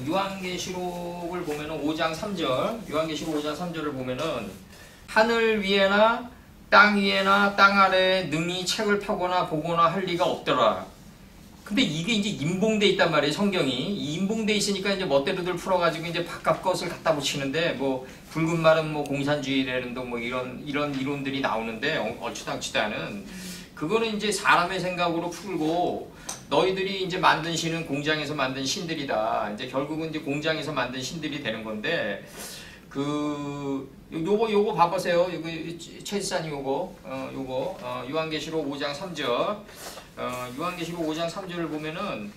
요한계시록을 보면은 5장 3절, 요한계시록 5장 3절을 보면은 하늘 위에나 땅 위에나 땅 아래에 능히 책을 펴거나 보거나 할 리가 없더라. 근데 이게 이제 임봉돼 있단 말이에요, 성경이. 이 임봉돼 있으니까 이제 멋대로들 풀어가지고 이제 바깥 것을 갖다 붙이는데, 뭐, 붉은 말은 뭐 공산주의라는 뭐 이런 이론들이 나오는데, 얼추당치도 않은. 그거는 이제 사람의 생각으로 풀고, 너희들이 이제 만든 신은 공장에서 만든 신들이다. 이제 결국은 이제 공장에서 만든 신들이 되는 건데, 요거 봐보세요. 최지사님 요한계시록 5장 3절. 요한계시록 5장 3절을 보면은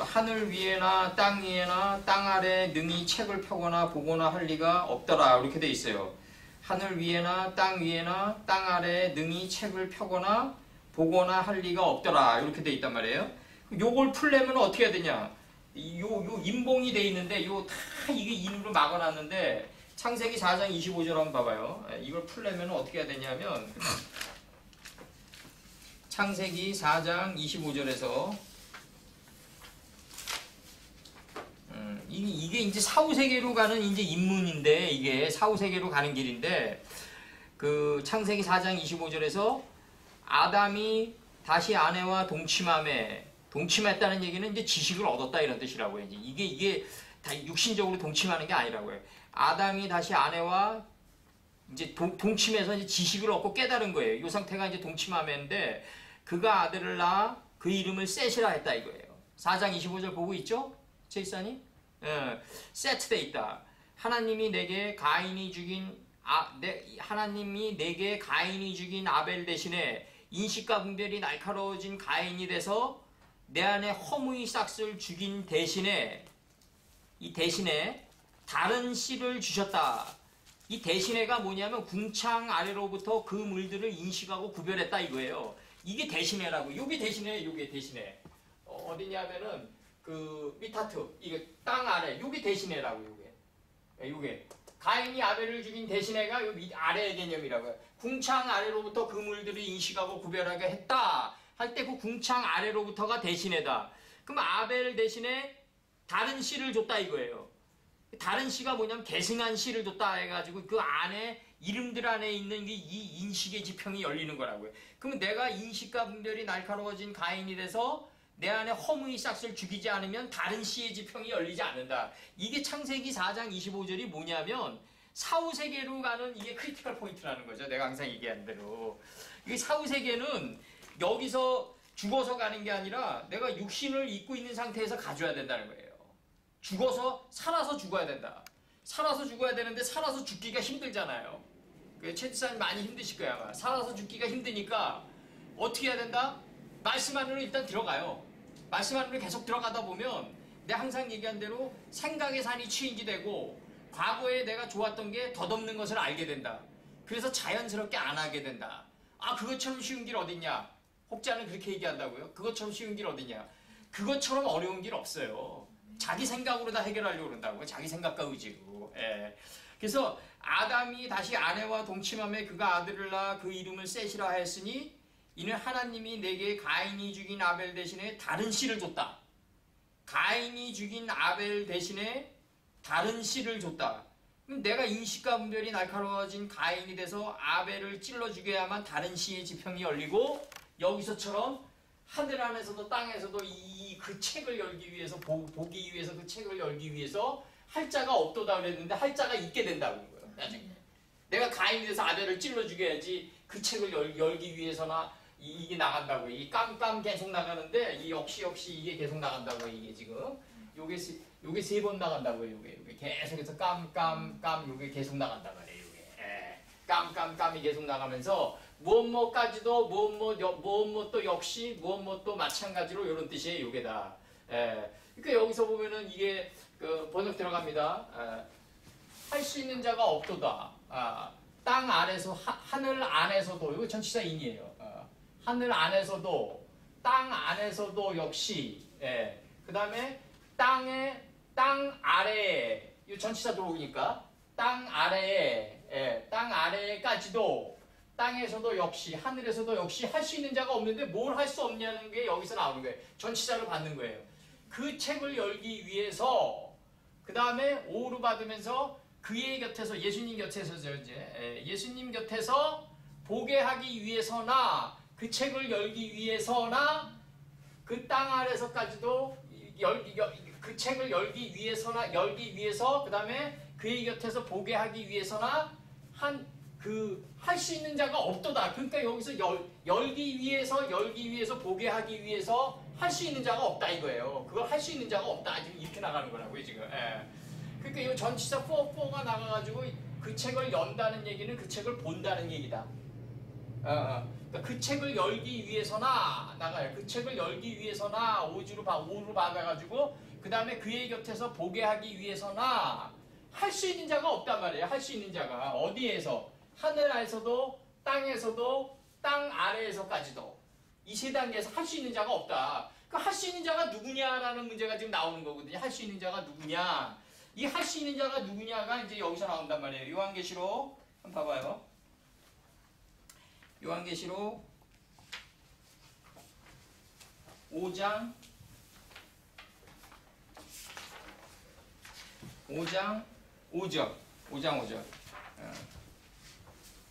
하늘 위에나 땅 위에나 땅 아래에 능히 책을 펴거나 보거나 할 리가 없더라. 이렇게 돼 있어요. 하늘 위에나 땅 위에나 땅 아래에 능히 책을 펴거나 보거나 할 리가 없더라. 이렇게 돼 있단 말이에요. 요걸 풀려면 어떻게 해야 되냐? 요 임봉이 돼 있는데 요 다 이게 인으로 막아놨는데 창세기 4장 25절 한번 봐봐요. 이걸 풀려면 어떻게 해야 되냐면 창세기 4장 25절에서 이게 이제 사후세계로 가는 이제 인문인데, 이게 사후세계로 가는 길인데, 창세기 4장 25절에서 아담이 다시 아내와 동침했다는 얘기는 이제 지식을 얻었다 이런 뜻이라고요. 이게 다 육신적으로 동침하는 게 아니라고요. 아담이 다시 아내와 이제 동침해서 이제 지식을 얻고 깨달은 거예요. 이 상태가 이제 동침함인데, 그가 아들을 낳아 그 이름을 셋이라 했다 이거예요. 4장 25절 보고 있죠? 제이사님? 셋돼 있다. 하나님이 내게 가인이 죽인 아벨 대신에 인식과 분별이 날카로워진 가인이 돼서 내 안에 허무의 싹을 죽인 대신에, 이 대신에 다른 씨를 주셨다. 이 대신에가 뭐냐면 궁창 아래로부터 그 물들을 인식하고 구별했다 이거예요. 이게 대신에라고. 요게 대신에, 요게 대신에. 어디냐면은 미타트, 이게 땅 아래, 요게 대신에라고. 요게 가인이 아벨을 죽인 대신에가 요 아래의 개념이라고요. 궁창 아래로부터 그 물들을 인식하고 구별하게 했다 할 때 그 궁창 아래로부터가 대신에다. 그럼 아벨 대신에 다른 씨를 줬다 이거예요. 다른 씨가 뭐냐면 계승한 씨를 줬다 해가지고 그 안에 이름들 안에 있는 이 인식의 지평이 열리는 거라고요. 그러면 내가 인식과 분별이 날카로워진 가인이 돼서 내 안에 허무의 싹을 죽이지 않으면 다른 씨의 지평이 열리지 않는다. 이게 창세기 4장 25절이 뭐냐면 사후세계로 가는 이게 크리티컬 포인트라는 거죠. 내가 항상 얘기한 대로. 이 사후세계는 여기서 죽어서 가는 게 아니라 내가 육신을 입고 있는 상태에서 가져야 된다는 거예요. 죽어서 살아서 죽어야 된다. 살아서 죽어야 되는데 살아서 죽기가 힘들잖아요. 최지사님 많이 힘드실 거야 아마. 살아서 죽기가 힘드니까 어떻게 해야 된다? 말씀 안으로 일단 들어가요. 말씀 안으로 계속 들어가다 보면 내가 항상 얘기한 대로 생각의 산이 취인지 되고 과거에 내가 좋았던 게 덧없는 것을 알게 된다. 그래서 자연스럽게 안 하게 된다. 그것처럼 쉬운 길 어딨냐? 혹자는 그렇게 얘기한다고요. 그것처럼 쉬운 길 어딨냐? 그것처럼 어려운 길 없어요. 자기 생각으로 다 해결하려고 그런다고요. 자기 생각과 의지로. 그래서 아담이 다시 아내와 동침함에 그가 아들을 낳아 그 이름을 셋이라 하였으니 이는 하나님이 내게 가인이 죽인 아벨 대신에 다른 씨를 줬다. 가인이 죽인 아벨 대신에 다른 씨를 줬다. 그럼 내가 인식과 분별이 날카로워진 가인이 돼서 아벨을 찔러 죽여야만 다른 씨의 지평이 열리고, 여기서처럼 하늘 안에서도 땅에서도 그 책을 열기 위해서, 보기 위해서 그 책을 열기 위해서 할자가 없도다 그랬는데 할자가 있게 된다고 거예요. 나중에 내가 가인이 돼서 아벨을 찔러 죽여야지 그 책을 열기 위해서나 이게 나간다고. 이 깜깜 계속 나가는데 이 역시 이게 계속 나간다고. 이게 지금 요게 3번 나간다고. 요게 계속해서 깜깜 요게 계속 나간다고 그래. 요게 깜깜이 계속 나가면서 무엇뭐까지도 무엇뭐 역시 무엇뭐 마찬가지로 이런 뜻이에요. 요게다. 그러니까 여기서 보면은 이게 번역 들어갑니다. 할 수 있는 자가 없도다. 땅 안에서 하늘 안에서도, 이거 전치사인이에요. 하늘 안에서도 땅 안에서도 역시, 그 다음에 땅 아래에, 이 전치사 들어오니까 땅 아래에까지도, 땅에서도 역시, 하늘에서도 역시 할 수 있는 자가 없는데 뭘 할 수 없냐는 게 여기서 나오는 거예요. 전치사를 받는 거예요. 그 책을 열기 위해서 그 다음에 5로 받으면서 그의 곁에서 예수님 곁에서죠. 이제 예수님 곁에서 보게 하기 위해서나 그 책을 열기 위해서나 그 땅 아래서까지도 그 책을 열기 위해서 그 다음에 그의 곁에서 보게 하기 위해서나 할 수 있는 자가 없도다. 그러니까 여기서 열기 위해서 보게 하기 위해서 할 수 있는 자가 없다 이거예요. 그걸 할 수 있는 자가 없다. 지금 이렇게 나가는 거라고요 지금. 그러니까 이 전치사 4가 나가가지고 그 책을 연다는 얘기는 그 책을 본다는 얘기다. 그러니까 그 책을 열기 위해서나 나가요. 그 책을 열기 위해서나 5로 받아가지고 그 다음에 그의 곁에서 보게 하기 위해서나 할 수 있는 자가 없단 말이에요. 할 수 있는 자가 어디에서? 하늘 아래서도 땅에서도 땅 아래에서까지도 이 세 단계에서 할 수 있는 자가 없다. 그러니까 할 수 있는 자가 누구냐라는 문제가 지금 나오는 거거든요. 할 수 있는 자가 누구냐? 이 할 수 있는 자가 누구냐가 이제 여기서 나온단 말이에요. 요한계시록 한번 봐봐요. 요한계시록 5장 5절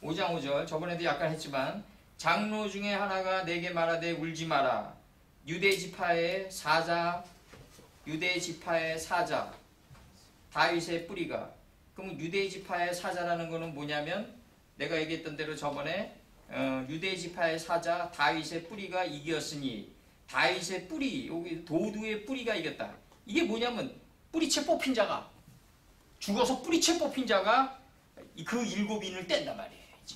5절 저번에도 약간 했지만 장로 중에 하나가 내게 말하되 울지 마라. 유대 지파의 사자 다윗의 뿌리가. 그럼 유대 지파의 사자라는 거는 뭐냐면 내가 얘기했던 대로 저번에 유대 지파의 사자 다윗의 뿌리가 이겼으니 다윗의 뿌리 여기 도두의 뿌리가 이겼다. 이게 뭐냐면 뿌리채 뽑힌 자가 죽어서 뿌리채 뽑힌 자가 그 7인을 뗀단 말이에요. 이제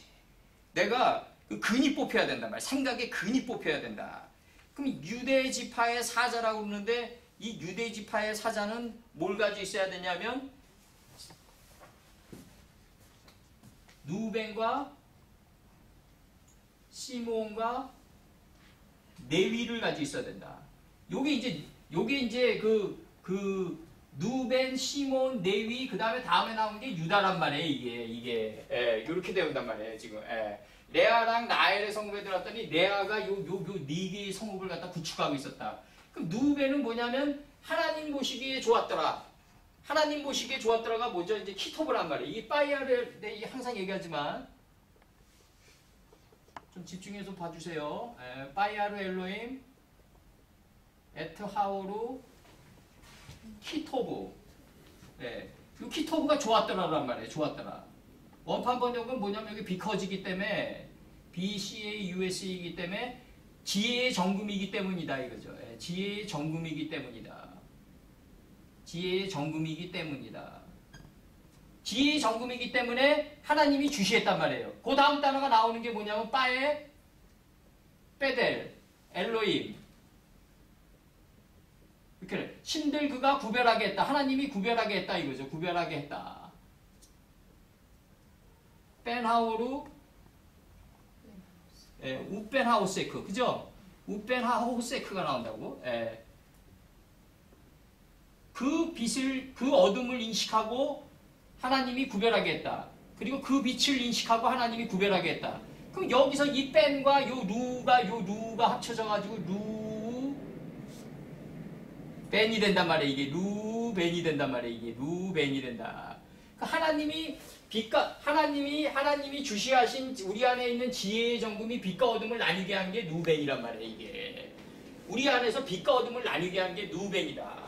내가 그 근이 뽑혀야 된단 말이에요. 생각에 근이 뽑혀야 된다. 그럼 유대 지파의 사자라고 그러는데 이 유대 지파의 사자는 뭘 가지고 있어야 되냐면 누벤과 시몬과 레위를 가지고 있어야 된다. 요게 이제 그 누벤, 시몬, 레위 다음에 나온 게 유다란 말이에요. 이게 이렇게 되온단 말이에요. 지금 레아랑 라헬의 성읍에 들어왔더니 레아가 요 네 개의 성읍을 갖다 구축하고 있었다. 그럼 누벤은 뭐냐면 하나님 보시기에 좋았더라. 하나님 보시기에 좋았더라가 뭐죠? 이제 키토브란 말이에요. 이 파이아를 항상 얘기하지만 좀 집중해서 봐주세요. 파이아르 엘로임 에트하오루 키토브. 이 키토브가 좋았더라란 말이에요. 좋았더라. 원판 번역은 뭐냐면 여기 비커지기 때문에 BCAUS이기 때문에 지혜의 정금이기 때문이다 이거죠. 지혜의 정금이기 때문이다. 지혜의 정금이기 때문이다. 지혜의 정금이기 때문에 하나님이 주시했단 말이에요. 그 다음 단어가 나오는 게 뭐냐면 빠에 빼델 엘로임 이렇게 신들 그가 구별하게 했다. 하나님이 구별하게 했다 이거죠. 구별하게 했다. 벤하오루 우벤하우세크 그죠? 우벤하우세크가 나온다고. 그 빛을 그 어둠을 인식하고 하나님이 구별하게 했다. 그리고 그 빛을 인식하고 하나님이 구별하게 했다. 그럼 여기서 이 벤과 요 루가 합쳐져가지고 벤이 된단 말이에요. 이게 루벤이 된단 말이에요. 이게 루벤이 된다. 그러니까 하나님이 주시하신 우리 안에 있는 지혜의 정금이 빛과 어둠을 나뉘게 한 게 루벤이란 말이에요. 이게 우리 안에서 빛과 어둠을 나뉘게 한 게 루벤이다.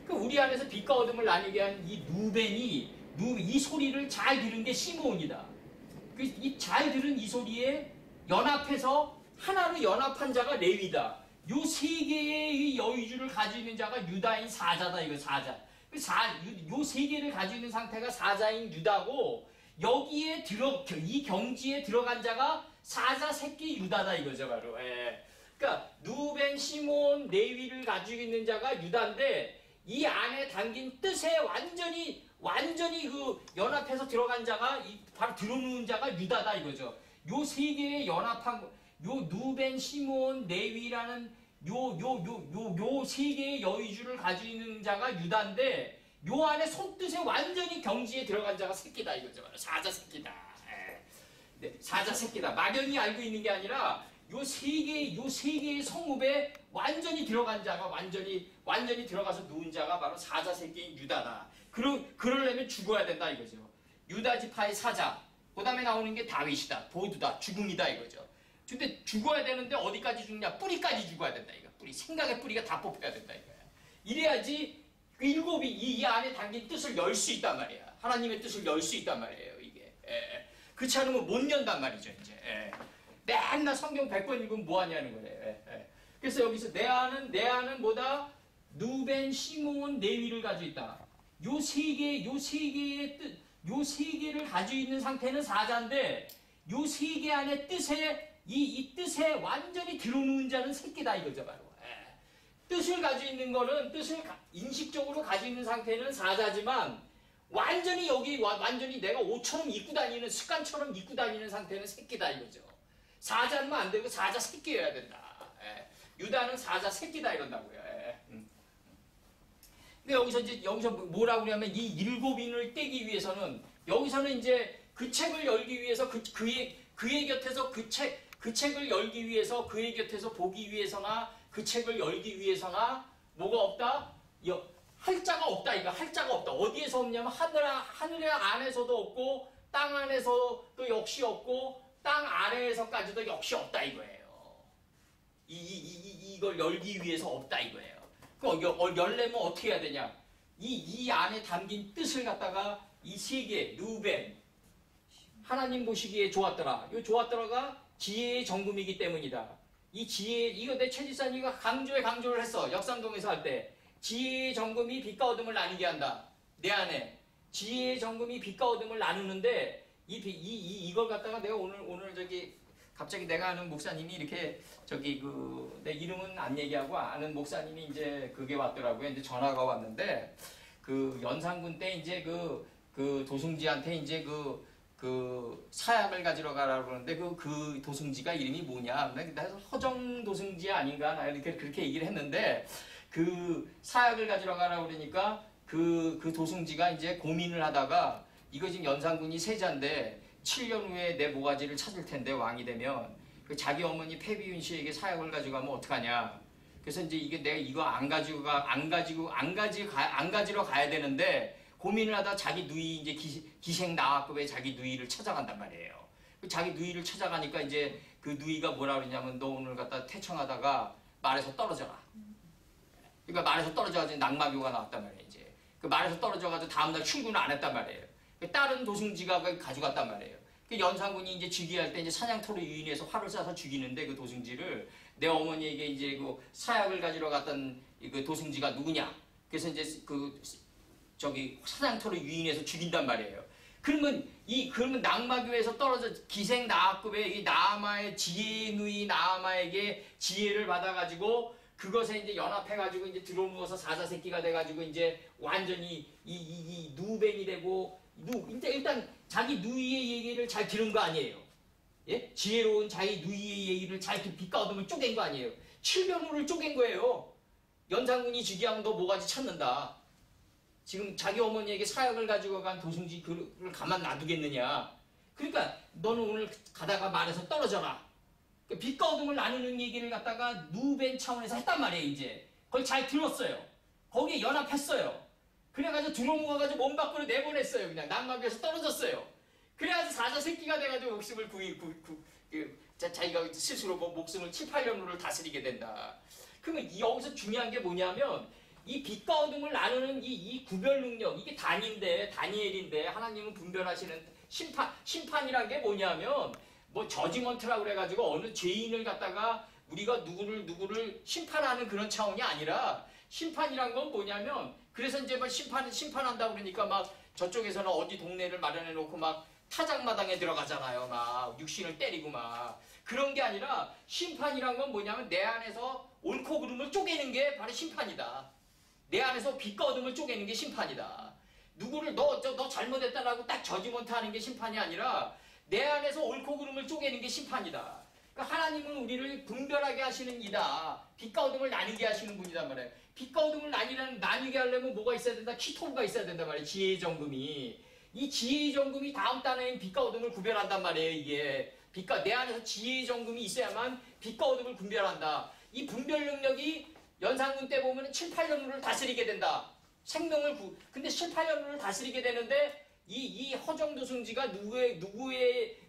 그 우리 안에서 빛과 어둠을 나뉘게 한 이 루벤이 이 소리를 잘 들은 게 시므온이다. 이 잘 들은 이 소리에 연합해서 하나로 연합한 자가 레위다. 요 세 개의 여의주를 가지고 있는 자가 유다인 사자다. 이거 사자. 요 세 개를 가지고 있는 상태가 사자인 유다고 여기에 이 경지에 들어간 자가 사자 새끼 유다다 이거죠 바로. 그러니까 누벤, 시몬, 레위를 가지고 있는 자가 유다인데 이 안에 담긴 뜻에 완전히 그 연합해서 들어간 자가 바로 들어놓은 자가 유다다 이거죠. 요 세 개의 연합한 요 누벤, 시몬, 레위라는 요 세 개의 여의주를 가지고 있는 자가 유다인데 요 안에 손뜻에 완전히 경지에 들어간 자가 새끼다 이거죠. 사자 새끼다. 사자 새끼다. 막연히 알고 있는 게 아니라 요 세 개의 성읍에 완전히 들어간 자가 완전히 들어가서 누운 자가 바로 사자 새끼인 유다다. 그러려면 죽어야 된다 이거죠. 유다 지파의 사자. 그다음에 나오는 게 다윗이다. 보드다. 죽음이다 이거죠. 근데 죽어야 되는데 어디까지 죽냐? 뿌리까지 죽어야 된다 이거. 뿌리. 생각의 뿌리가 다 뽑혀야 된다 이거야. 이래야지 일곱이 이 안에 담긴 뜻을 열 수 있단 말이야. 하나님의 뜻을 열 수 있단 말이에요 이게. 그렇지 않으면 못 연단 말이죠 이제. 맨날 성경 100번 읽으면 뭐 하냐는 거예요. 그래서 여기서 내 안은 뭐다? 누벤, 시몬, 레위를 가지고 있다. 요 세 개의 뜻, 요 세 개를 가지고 있는 상태는 사자인데 요 세 개 안의 뜻에 이 뜻에 완전히 들어놓은 자는 새끼다 이거죠 바로. 뜻을 가지고 있는 거는 뜻을 인식적으로 가지고 있는 상태는 사자지만 완전히 완전히 내가 옷처럼 입고 다니는 습관처럼 입고 다니는 상태는 새끼다 이거죠. 사자는 안 되고 사자 새끼여야 된다. 유다는 사자 새끼다 이런다고요. 근데 여기서 뭐라고 그러냐면 이 일곱인을 떼기 위해서는 여기서는 이제 그 책을 열기 위해서 그의 곁에서 그 책을 열기 위해서 그의 곁에서 보기 위해서나 그 책을 열기 위해서나 뭐가 없다? 할자가 없다 이거. 할자가 없다. 어디에서 없냐면 하늘 안에서도 없고 땅 안에서도 역시 없고 땅 아래에서까지도 역시 없다 이거예요. 이걸 열기 위해서 없다 이거예요. 열려면 어떻게 해야 되냐? 이 안에 담긴 뜻을 갖다가 이 세 개, 루벤, 하나님 보시기에 좋았더라. 이 좋았더라가 지혜의 정금이기 때문이다. 이 지혜, 이거 내 최지산이가 강조를 했어. 역삼동에서 할 때. 지혜의 정금이 빛과 어둠을 나누게 한다. 내 안에. 지혜의 정금이 빛과 어둠을 나누는데, 이걸 갖다가 내가 오늘 갑자기 내가 아는 목사님이 이렇게 내 이름은 안 얘기하고 아는 목사님이 이제 그게 왔더라고요. 이제 전화가 왔는데 그 연산군 때 이제 그 도승지한테 이제 그 사약을 가지러 가라고 그러는데 그 도승지가 이름이 뭐냐? 그래서 허정 도승지 아닌가? 나 이렇게 그렇게 얘기를 했는데 그 사약을 가지러 가라고 그러니까 그 도승지가 이제 고민을 하다가 이거 지금 연산군이 세자인데 7년 후에 내 모가지를 찾을 텐데 왕이 되면 그 자기 어머니 패비윤 씨에게 사약을 가져가면 어떡하냐. 그래서 이제 이게 내가 이거 안 가지러 가야 되는데 고민을 하다 자기 누이 이제 기생 나왔고 자기 누이를 찾아간단 말이에요. 자기 누이를 찾아가니까 이제 그 누이가 뭐라 그러냐면 너 오늘 갖다 태청하다가 말에서 떨어져라. 그러니까 말에서 떨어져가지고 낙마교가 나왔단 말이에요. 이제 그 말에서 떨어져가지고 다음날 출근을 안 했단 말이에요. 다른 도승지가 가져갔단 말이에요. 그 연산군이 이제 즉위할 때 이제 사냥터로 유인해서 활을 쏴서 죽이는데 그 도승지를 내 어머니에게 이제 그 사약을 가지러 갔던 그 도승지가 누구냐? 그래서 이제 사냥터로 유인해서 죽인단 말이에요. 그러면 낙마교에서 떨어져 기생 나합급의 이 나아마의 지혜누이 나아마에게 지혜를 받아가지고 그것에 이제 연합해가지고 이제 들어누워서 사자 새끼가 돼가지고 이제 완전히 이 누벤이 되고 일단 자기 누이의 얘기를 잘 들은 거 아니에요. 예? 지혜로운 자기 누이의 얘기를 잘 빛과 어둠을 쪼갠 거 아니에요. 7년 후를 쪼갠 거예요. 연산군이 즉위하면 너 뭐가지 찾는다. 지금 자기 어머니에게 사약을 가지고 간 도승지 그를 가만 놔두겠느냐. 그러니까 너는 오늘 가다가 말에서 떨어져라. 빛과 어둠을 나누는 얘기를 갖다가 누벤 차원에서 했단 말이에요. 이제 그걸 잘 들었어요. 거기에 연합했어요. 그래가지고 들어모아가지고 몸 밖으로 내보냈어요. 그냥 낙마교에서 떨어졌어요. 그래가지고 사자 새끼가 돼가지고 목숨을 자기가 스스로 목숨을 7, 8년 후를 다스리게 된다. 그러면 여기서 중요한 게 뭐냐면 이 빛과 어둠을 나누는 이 구별 능력, 이게 다니엘인데 하나님은 분별하시는 심판이란 게 뭐냐면 뭐 저지먼트라고 그래가지고 어느 죄인을 갖다가 우리가 누구를 심판하는 그런 차원이 아니라 심판이란 건 뭐냐면 그래서 이제 막 심판한다고 그러니까 막 저쪽에서는 어디 동네를 마련해 놓고 막 타작마당에 들어가잖아요. 막 육신을 때리고 막 그런 게 아니라 심판이란 건 뭐냐면 내 안에서 옳고 그름을 쪼개는 게 바로 심판이다. 내 안에서 빛과 어둠을 쪼개는 게 심판이다. 누구를 너 잘못했다라고 딱 저지먼트 하는 게 심판이 아니라 내 안에서 옳고 그름을 쪼개는 게 심판이다. 그러니까 하나님은 우리를 분별하게 하시는 이다. 빛과 어둠을 나뉘게 하시는 분이단 말이에요. 빛과 어둠을 나뉘게 하려면 뭐가 있어야 된다? 키토브가 있어야 된단 말이에요. 지혜의 정금이. 이 지혜의 정금이 다음 단어인 빛과 어둠을 구별한단 말이에요. 이게 내 안에서 지혜의 정금이 있어야만 빛과 어둠을 분별한다. 이 분별 능력이 연산군 때 보면 7, 8년물을 다스리게 된다. 생명을 근데 7, 8년물을 다스리게 되는데 이 허정도승지가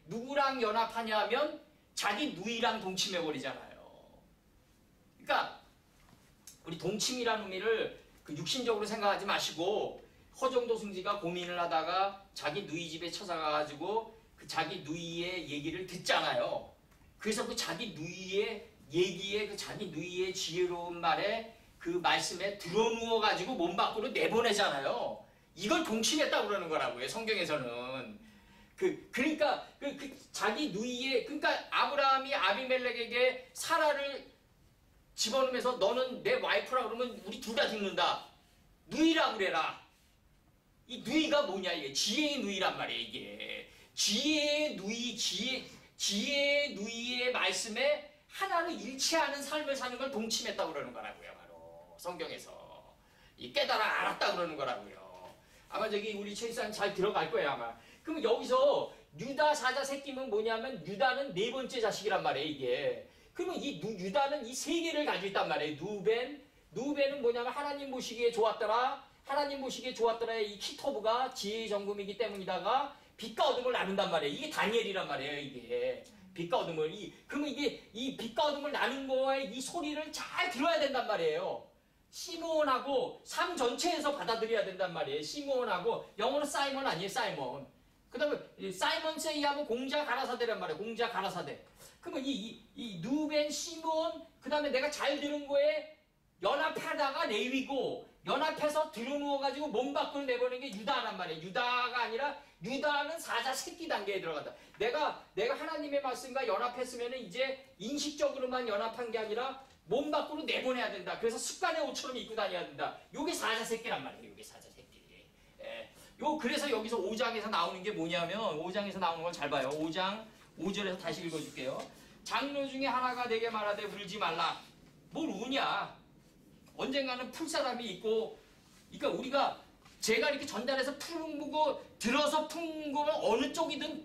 누구랑 연합하냐면 자기 누이랑 동침해버리잖아요. 그러니까 우리 동침이라는 의미를 그 육신적으로 생각하지 마시고 허정도승지가 고민을 하다가 자기 누이 집에 찾아가가지고 그 자기 누이의 얘기를 듣잖아요. 그래서 그 자기 누이의 얘기에 그 자기 누이의 지혜로운 말에 그 말씀에 들어누워가지고 몸 밖으로 내보내잖아요. 이걸 동침했다고 그러는 거라고요. 성경에서는. 그러니까 자기 누이의 그러니까 아브라함이 아비멜렉에게 사라를 집어넣으면서 너는 내 와이프라 그러면 우리 둘 다 죽는다. 누이라 그래라. 이 누이가 뭐냐 이게 지혜의 누이란 말이에요. 이게 지혜의 누이 지혜의 누이의 말씀에 하나를 잃지 않은 삶을 사는 걸 동침했다고 그러는 거라고요. 바로 성경에서 이 깨달아 알았다고 그러는 거라고요. 아마 저기 우리 최지사님 잘 들어갈 거예요 아마. 그럼 여기서 유다 사자 새끼면 뭐냐면 유다는 네 번째 자식이란 말이에요. 이게 그러면 이 유다는 이 세 개를 가지고 있단 말이에요. 누벤은 뭐냐면 하나님 보시기에 좋았더라. 하나님 보시기에 좋았더라의 이 키토브가 지혜의 정금이기 때문이다가 빛과 어둠을 나눈단 말이에요. 이게 다니엘이란 말이에요. 이게 빛과 어둠을 그러면 이게 이 빛과 어둠을 나눈 거에 이 소리를 잘 들어야 된단 말이에요. 시므온하고 삶 전체에서 받아들여야 된단 말이에요. 시므온하고 영어로 사이먼 아니에요. 사이먼. 그 다음에 사이먼 세이하고 공자 가라사대란 말이에요. 공자 가라사대. 그러면 이 누벤 시므온 그 다음에 내가 잘 들은 거에 연합하다가 레위고 연합해서 들어누워가지고 몸 밖으로 내보내는 게 유다란 말이에요. 유다가 아니라 유다는 사자 새끼 단계에 들어간다. 내가 하나님의 말씀과 연합했으면 이제 인식적으로만 연합한 게 아니라 몸 밖으로 내보내야 된다. 그래서 습관의 옷처럼 입고 다녀야 된다. 요게 사자 새끼란 말이에요. 요게 사자 새끼. 그래서 여기서 5장에서 나오는 게 뭐냐면 5장에서 나오는 걸 잘 봐요. 5장 5절에서 다시 읽어줄게요. 장로 중에 하나가 내게 말하되 울지 말라. 뭘 우냐? 언젠가는 풀 사람이 있고, 그러니까 우리가 제가 이렇게 전달해서 풀고 들어서 푼 거면 어느 쪽이든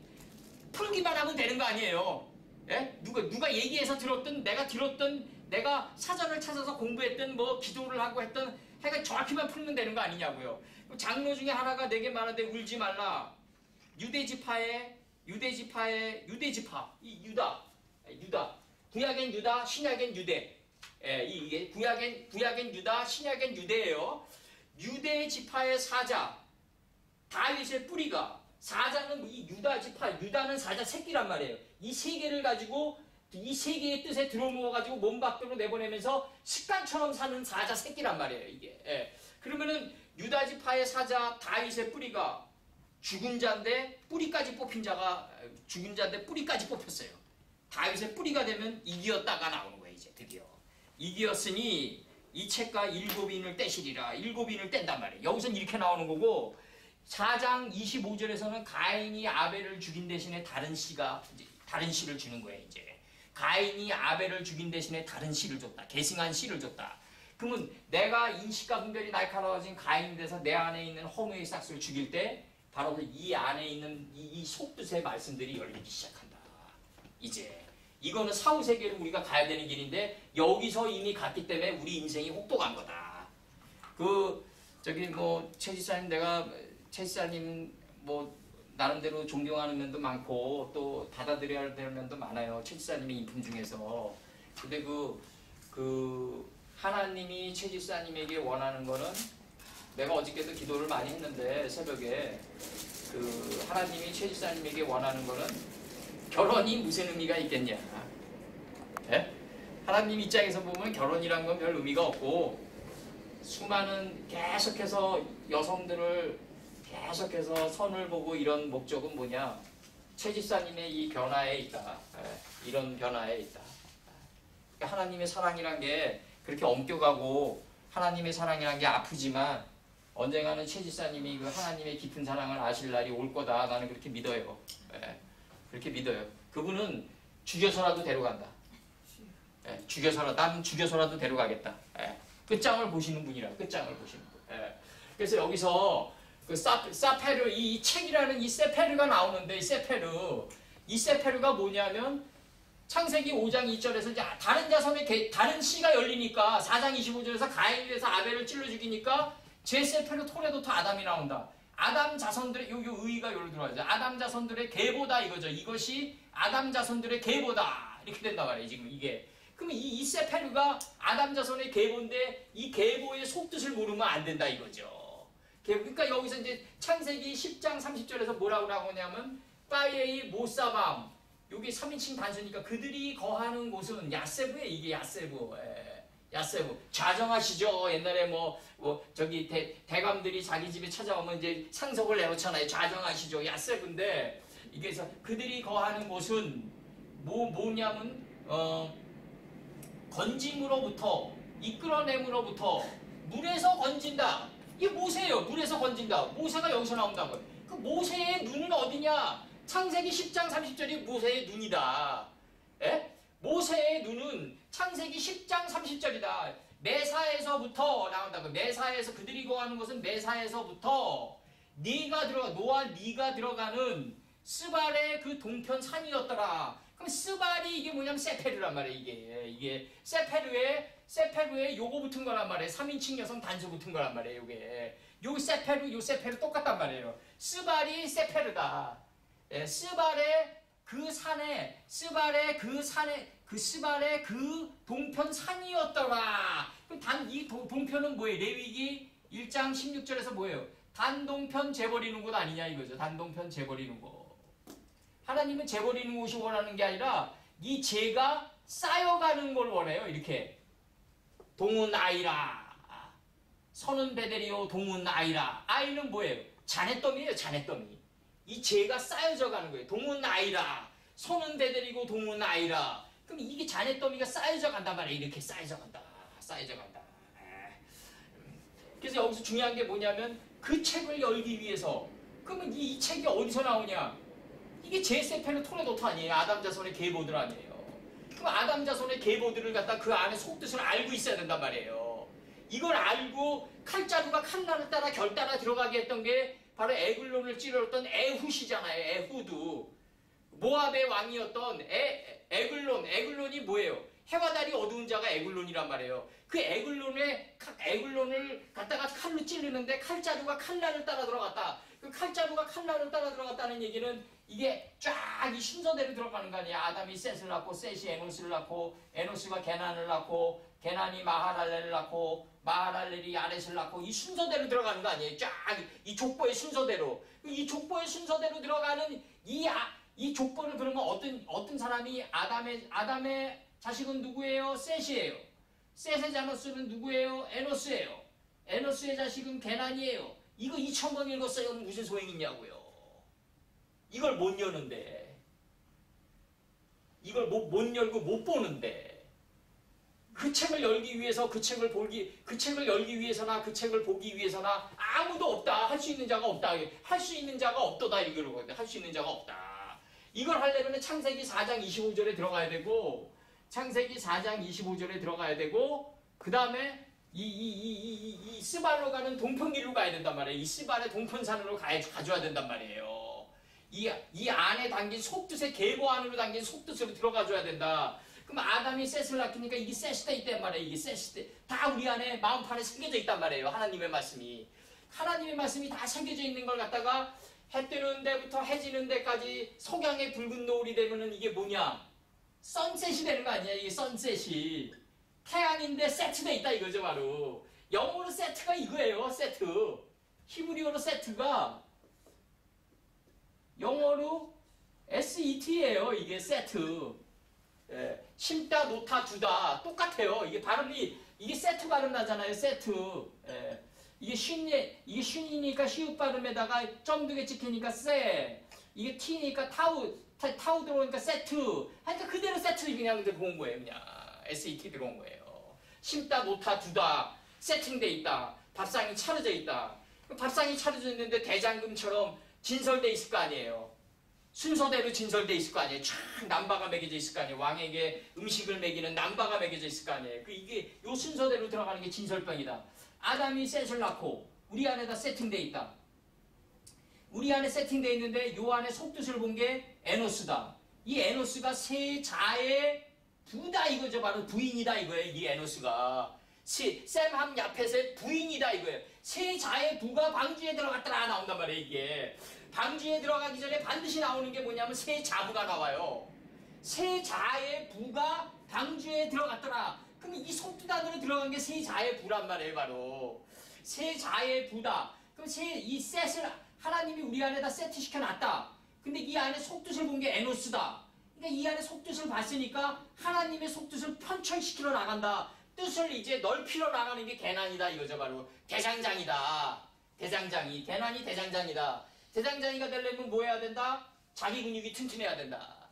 풀기만 하면 되는 거 아니에요. 예? 누가 얘기해서 들었든 내가 사전을 찾아서 공부했든 뭐 기도를 하고 했든 해가 정확히만 풀면 되는 거 아니냐고요. 장로 중에 하나가 내게 말하되 울지 말라. 유대지파 이 유다 구약엔 유다 신약엔 유대. 이게 구약엔 유다, 신약엔 유대예요. 유대 지파의 사자, 다윗의 뿌리가 사자는 이 유다 지파, 유다는 사자 새끼란 말이에요. 이 세 개를 가지고 이 세 개의 뜻에 들어누워가지고 몸 밖으로 내보내면서 습관처럼 사는 사자 새끼란 말이에요. 이게. 그러면은 유다 지파의 사자, 다윗의 뿌리가 죽은 자인데 뿌리까지 뽑힌 자가 죽은 자인데 뿌리까지 뽑혔어요. 다윗의 뿌리가 되면 이기었다가 나오는 거예요. 이제 드디어. 이기었으니 이 책과 7인을 떼시리라. 7인을 뗀단 말이에요. 여기서는 이렇게 나오는 거고 4장 25절에서는 가인이 아벨을 죽인 대신에 다른 씨를 주는 거예요. 이제 가인이 아벨을 죽인 대신에 다른 씨를 줬다. 계승한 씨를 줬다. 그러면 내가 인식과 분별이 날카로워진 가인이 돼서 내 안에 있는 허무의 싹스를 죽일 때 바로 이 안에 있는 이 속뜻의 말씀들이 열리기 시작한다. 이제 이거는 사후세계로 우리가 가야 되는 길인데 여기서 이미 갔기 때문에 우리 인생이 혹독한 거다. 최 지사님 뭐 나름대로 존경하는 면도 많고 또 받아들여야 될 면도 많아요. 최 지사님의 인품 중에서. 근데 하나님이 최 지사님에게 원하는 거는 내가 어저께도 기도를 많이 했는데 새벽에 하나님이 최 지사님에게 원하는 거는 결혼이 무슨 의미가 있겠냐. 예? 하나님 입장에서 보면 결혼이란 건 별 의미가 없고 수많은 계속해서 여성들을 계속해서 선을 보고 이런 목적은 뭐냐. 최 집사님의 이 변화에 있다. 예? 이런 변화에 있다. 그러니까 하나님의 사랑이란 게 그렇게 엄격하고 하나님의 사랑이란 게 아프지만 언젠가는 최 집사님이 그 하나님의 깊은 사랑을 아실 날이 올 거다. 나는 그렇게 믿어요. 예? 그렇게 믿어요. 그분은 죽여서라도 데려간다. 예, 나는 죽여서라도 데려가겠다. 예, 끝장을 보시는 분이라. 끝장을 보시는 분. 예, 그래서 여기서 사페르 이 책이라는 이 세페르가 나오는데 이 세페르가 뭐냐면 창세기 5장 2절에서 이제 다른 자손의 다른 씨가 열리니까 4장 25절에서 가인이 돼서 아벨을 찔러 죽이니까 제세페르 토레도트 아담이 나온다. 아담 자손들의 요 의의가 여기로 들어가죠. 아담 자손들의 계보다 이거죠. 이것이 아담 자손들의 계보다 이렇게 된단 말이에요. 지금 이게. 그럼 이 세페르가 아담 자손의 계보인데 이 계보의 속뜻을 모르면 안 된다 이거죠. 그러니까 여기서 이제 창세기 10장 30절에서 뭐라고 나오냐면 빠이에이 모사밤 여기 3인칭 단수니까 그들이 거하는 곳은 야세부에 이게 야세부. 야세부 좌정하시죠. 옛날에 뭐 저기 대감들이 자기 집에 찾아오면 이제 상속을 내놓잖아요. 좌정하시죠. 야세부인데 이게 그들이 거하는 곳은 뭐냐면 건짐으로부터 이끌어냄으로부터 물에서 건진다. 이게 모세예요. 물에서 건진다. 모세가 여기서 나온다고요. 그 모세의 눈은 어디냐? 창세기 10장 30절이 모세의 눈이다. 예? 모세의 눈은 창세기 10장 30절이다. 메사에서부터 나온다고. 메사에서 그들이 거하는 것은 메사에서부터 노아 네가 들어가는 스발의 그 동편 산이었더라. 그럼 스발이 이게 뭐냐면 세페르란 말이에요. 이게 세페르에 요거 붙은 거란 말이에요. 3인칭 여성 단수 붙은 거란 말이에요. 요 세페르 똑같단 말이에요. 스발이 세페르다. 예, 스발의 그 동편 산이었더라. 그럼 이 동편은 뭐예요? 레위기 1장 16절에서 뭐예요? 단동편 재버리는 곳 아니냐 이거죠. 단동편 재버리는 곳. 하나님은 재버리는 곳이 원하는 게 아니라 이 재가 쌓여가는 걸 원해요. 이렇게 동은 아이라 선은 베데리오 동은 아이라. 아이는 뭐예요? 자네더미예요. 자네더미. 이 재가 쌓여져 가는 거예요. 동은 아이라 손은 베데리고 동은 아이라. 그럼 이게 자네더미가 쌓여져 간단 말이에요. 이렇게 쌓여져 간다. 그래서 여기서 중요한 게 뭐냐면 그 책을 열기 위해서 그러면 이 책이 어디서 나오냐? 이게 제세페르 토레도트 아니에요. 아담 자손의 계보들 아니에요. 그럼 아담 자손의 계보들을 갖다 그 안에 속뜻을 알고 있어야 된단 말이에요. 이걸 알고 칼자루가 칼날을 따라 결 따라 들어가게 했던 게 바로 에글론을 찌르렀던 에훗이잖아요. 에훗. 모압의 왕이었던 에글론이 뭐예요? 해와 달이 어두운 자가 에글론이란 말이에요. 그 에글론을 갖다가 칼로 찌르는데 칼자루가 칼날을 따라 들어갔다. 그 칼자루가 칼날을 따라 들어갔다는 얘기는 이게 쫙 이 순서대로 들어가는 거 아니에요. 아담이 셋을 낳고 셋이 에노스를 낳고 에노스가 게난을 낳고 게난이 마하랄렐을 낳고 마하랄렐이 야렛을 낳고 이 순서대로 들어가는 거 아니에요. 쫙 이 족보의 순서대로. 이 족보의 순서대로 들어가는 이 족보를 그러면 어떤 사람이 아담의 자식은 누구예요? 셋이에요. 셋의 자녀수는 누구예요? 에노스예요. 에노스의 자식은 게난이에요. 이거 2000번 읽었어요. 무슨 소용이 있냐고요. 이걸 못 여는데. 이걸 못 열고 못 보는데. 그 책을 열기 위해서 그 책을 열기 위해서나 그 책을 보기 위해서나 아무도 없다. 할 수 있는 자가 없다. 할 수 있는 자가 없도다. 이러거든요. 할 수 있는 자가 없다. 이걸 하려면 창세기 4장 25절에 들어가야 되고 창세기 4장 25절에 들어가야 되고 그 다음에 이 스발로 가는 동편길로 가야 된단 말이에요. 이 스발의 동편산으로 가져야 된단 말이에요. 이 안에 담긴 속뜻의 계보 안으로 담긴 속뜻으로 들어가줘야 된다. 그럼 아담이 셋을 낳기니까 이게 셋이 돼 있단 말이에요. 이게 셋이 돼. 다 우리 안에 마음판에 새겨져 있단 말이에요. 하나님의 말씀이 다 새겨져 있는 걸 갖다가 해 뜨는 데부터 해 지는 데까지 석양의 붉은 노을이 되면은 이게 뭐냐? 선셋이 되는 거 아니야? 이게 선셋이. 태양인데 세트돼 있다 이거죠 바로. 영어로 세트가 이거예요. 세트. 히브리어로 세트가 영어로 SET예요. 이게 세트. 예, 심다 놓다 두다 똑같아요. 이게 발음이 이게 세트 발음 나잖아요. 세트. 예, 이게 쉰이니까 시읒 발음에다가 점 두 개 찍히니까 세. 이게 T니까 타우 들어오니까 세트. 하니까 그대로 세트 그냥 들어온 거예요. 그냥 SET 들어온 거예요. 심다 놓다 두다 세팅돼 있다. 밥상이 차려져 있다. 밥상이 차려져 있는데 대장금처럼 진설돼 있을 거 아니에요. 순서대로 진설돼 있을 거 아니에요. 쫙 남바가 매겨져 있을 거 아니에요. 왕에게 음식을 먹이는 남바가 매겨져 있을 거 아니에요. 이게 요 순서대로 들어가는 게 진설병이다. 아담이 셋을 낳고 우리 안에다 세팅돼 있다. 우리 안에 세팅돼 있는데 요 안에 속뜻을 본 게 에노스다. 이 에노스가 세 자의 부다 이거죠. 바로 부인이다 이거예요. 이 에노스가 셈함 야펫의 부인이다 이거예요. 세 자의 부가 방주에 들어갔더라 나온단 말이에요. 이게 방주에 들어가기 전에 반드시 나오는 게 뭐냐면 세 자부가 나와요. 세 자의 부가 방주에 들어갔더라. 그럼 이 속뜻 안으로 들어간 게 세 자의 부란 말이에요. 바로 세 자의 부다. 그럼 이 셋을 하나님이 우리 안에다 세트시켜 놨다. 근데 이 안에 속뜻을 본 게 에노스다. 그러니까 이 안에 속뜻을 봤으니까 하나님의 속뜻을 편철시키러 나간다. 뜻을 이제 넓히러 나가는 게 개난이다 이거죠. 바로 대장장이다. 대장장이. 개난이 대장장이다. 대장장이가 되려면 뭐 해야 된다? 자기 근육이 튼튼해야 된다.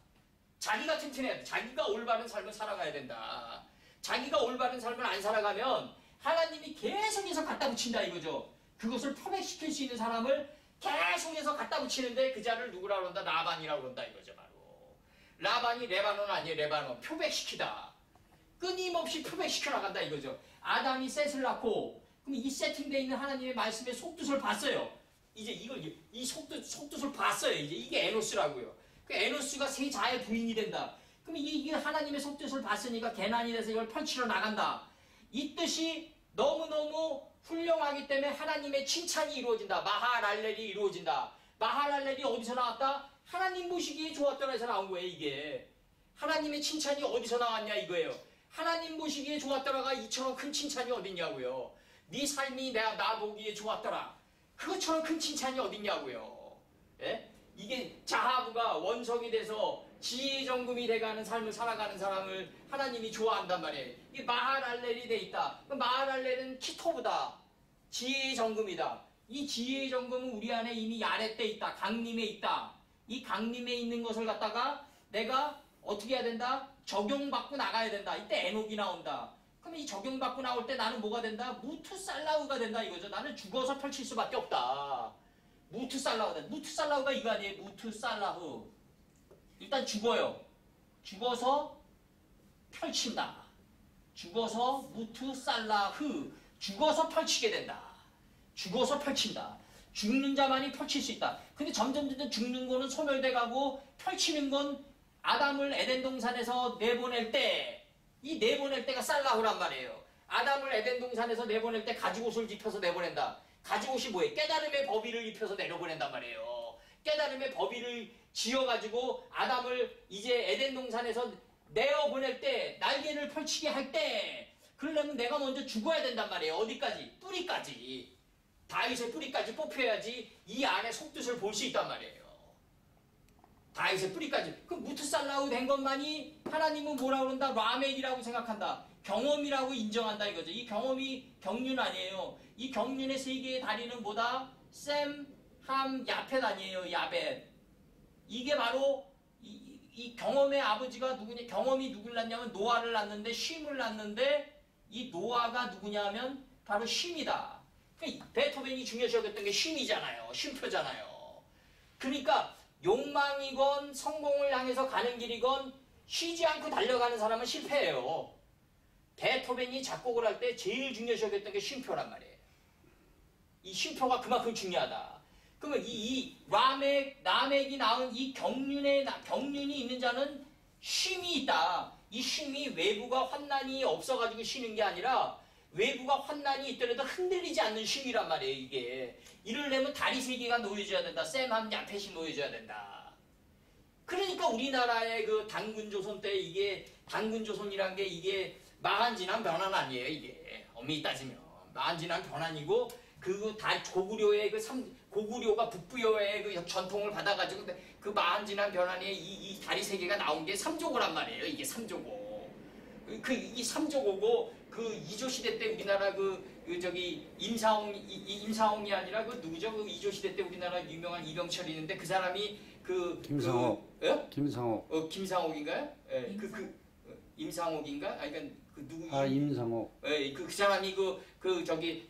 자기가 튼튼해야 돼. 자기가 올바른 삶을 살아가야 된다. 자기가 올바른 삶을 안 살아가면 하나님이 계속해서 갖다 붙인다 이거죠. 그것을 표백시킬 수 있는 사람을 계속해서 갖다 붙이는데 그 자를 누구라고 그런다? 라반이라고 그런다 이거죠. 바로 라반이 레바논 아니에요. 레바논. 표백시키다. 끊임없이 표백시켜 나간다 이거죠. 아담이 셋을 낳고 그럼 이 세팅되어 있는 하나님의 말씀의 속뜻을 봤어요. 이제 이 속뜻을 봤어요. 이제 이게 에노스라고요. 그 에노스가 세 자의 부인이 된다. 그럼 이게 하나님의 속뜻을 봤으니까 개난이 돼서 이걸 펼치러 나간다. 이 뜻이 너무너무 훌륭하기 때문에 하나님의 칭찬이 이루어진다. 마하랄렐이 이루어진다. 마하랄렐이 어디서 나왔다? 하나님 보시기에 좋았더라 해서 나온 거예요. 이게 하나님의 칭찬이 어디서 나왔냐 이거예요. 하나님 보시기에 좋았더라가 이처럼 큰 칭찬이 어딨냐고요. 네 삶이 나 보기에 좋았더라. 그것처럼 큰 칭찬이 어딨냐고요. 예? 이게 자하부가 원석이 돼서 지혜정금이 돼가는 삶을 살아가는 사람을 하나님이 좋아한단 말이에요. 이게 마하랄렐이 돼 있다. 마하랄렐은 키토브다. 지혜정금이다. 이 지혜정금은 우리 안에 이미 야렛돼 있다. 강림에 있다. 이 강림에 있는 것을 갖다가 내가 어떻게 해야 된다? 적용받고 나가야 된다. 이때 에녹이 나온다. 그럼 이 적용받고 나올 때 나는 뭐가 된다? 무투살라우가 된다 이거죠. 나는 죽어서 펼칠 수밖에 없다. 무투살라우다. 무투살라우가 이거 아니에요. 무투살라후. 일단 죽어요. 죽어서 펼친다. 죽어서 무투살라흐. 죽어서 펼치게 된다. 죽어서 펼친다. 죽는 자만이 펼칠 수 있다. 근데 점점 죽는 거는 소멸돼 가고 펼치는 건 아담을 에덴 동산에서 내보낼 때, 이 내보낼 때가 살라후란 말이에요. 아담을 에덴 동산에서 내보낼 때 가죽옷을 입혀서 내보낸다. 가죽옷이 뭐예요? 깨달음의 법의를 입혀서 내려보낸단 말이에요. 깨달음의 법의를 지어가지고 아담을 이제 에덴 동산에서 내어보낼 때, 날개를 펼치게 할 때, 그러려면 내가 먼저 죽어야 된단 말이에요. 어디까지? 뿌리까지. 다윗의 뿌리까지 뽑혀야지 이 안에 속뜻을 볼 수 있단 말이에요. 다윗의 뿌리까지. 그 무트살라우 된 것만이 하나님은 뭐라고 그런다? 라멕이라고 생각한다. 경험이라고 인정한다 이거죠. 이 경험이 경륜 아니에요. 이 경륜의 세 개의 다리는 뭐다? 셈, 함, 야펫 아니에요. 야벳. 이게 바로 이 경험의 아버지가 누구냐? 경험이 누굴 낳냐면 노아를 낳는데 쉼을 낳는데 이 노아가 누구냐면 바로 쉼이다. 그러니까 베토벤이 중요시 여겼던 게 쉼이잖아요. 쉼표잖아요. 그러니까 욕망이건 성공을 향해서 가는 길이건 쉬지 않고 달려가는 사람은 실패해요. 베토벤이 작곡을 할 때 제일 중요시 여겼던 게 쉼표란 말이에요. 이 쉼표가 그만큼 중요하다. 그러면 이 라멕이 낳은 이 경륜이 있는 자는 쉼이 있다. 이 쉼이 외부가 환난이 없어가지고 쉬는 게 아니라 외부가 환난이 있더라도 흔들리지 않는 쉼이란 말이에요. 이게 이러려면 다리 세 개가 놓여줘야 된다. 셈함 야펫이 놓여줘야 된다. 그러니까 우리나라의 그 단군조선 때 이게 단군조선이란 게 이게 마한진한 변환 아니에요. 이게 엄밀히 따지면 마한진한 변환이고 그 다 고구려의 고구려가 북부여의 그 전통을 받아가지고 그 마한진한 변환에 이 다리 세 개가 나온 게 삼조고란 말이에요. 이게 삼조고. 이 삼조고고 그 이조 시대 때 우리나라 임사홍이 아니라 그 누구죠? 그 이조 시대 때 우리나라 유명한 이병철이 있는데 그 사람이 김상옥. 예? 김상옥. 김상옥인가요? 예. 임상옥인가? 아니 그러니까 그 누구? 임상옥. 예. 그 사람이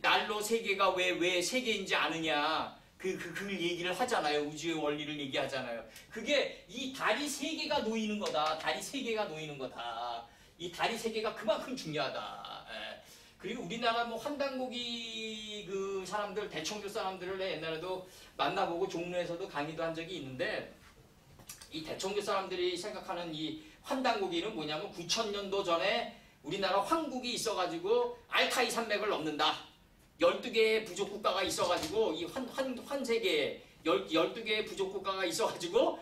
난로 세 개가 왜 세 개인지 아느냐? 그 얘기를 하잖아요. 우주의 원리를 얘기하잖아요. 그게 이 다리 세 개가 놓이는 거다. 다리 세 개가 놓이는 거다. 이 다리 세 개가 그만큼 중요하다. 예. 그리고 우리나라 뭐 환단고기 그 사람들, 대청교 사람들을 옛날에도 만나보고 종로에서도 강의도 한 적이 있는데 이 대청교 사람들이 생각하는 이 환단고기는 뭐냐면 9000년도 전에 우리나라 황국이 있어가지고 알타이 산맥을 넘는다. 12개의 부족 국가가 있어가지고 이 환세계에 12개의 부족 국가가 있어가지고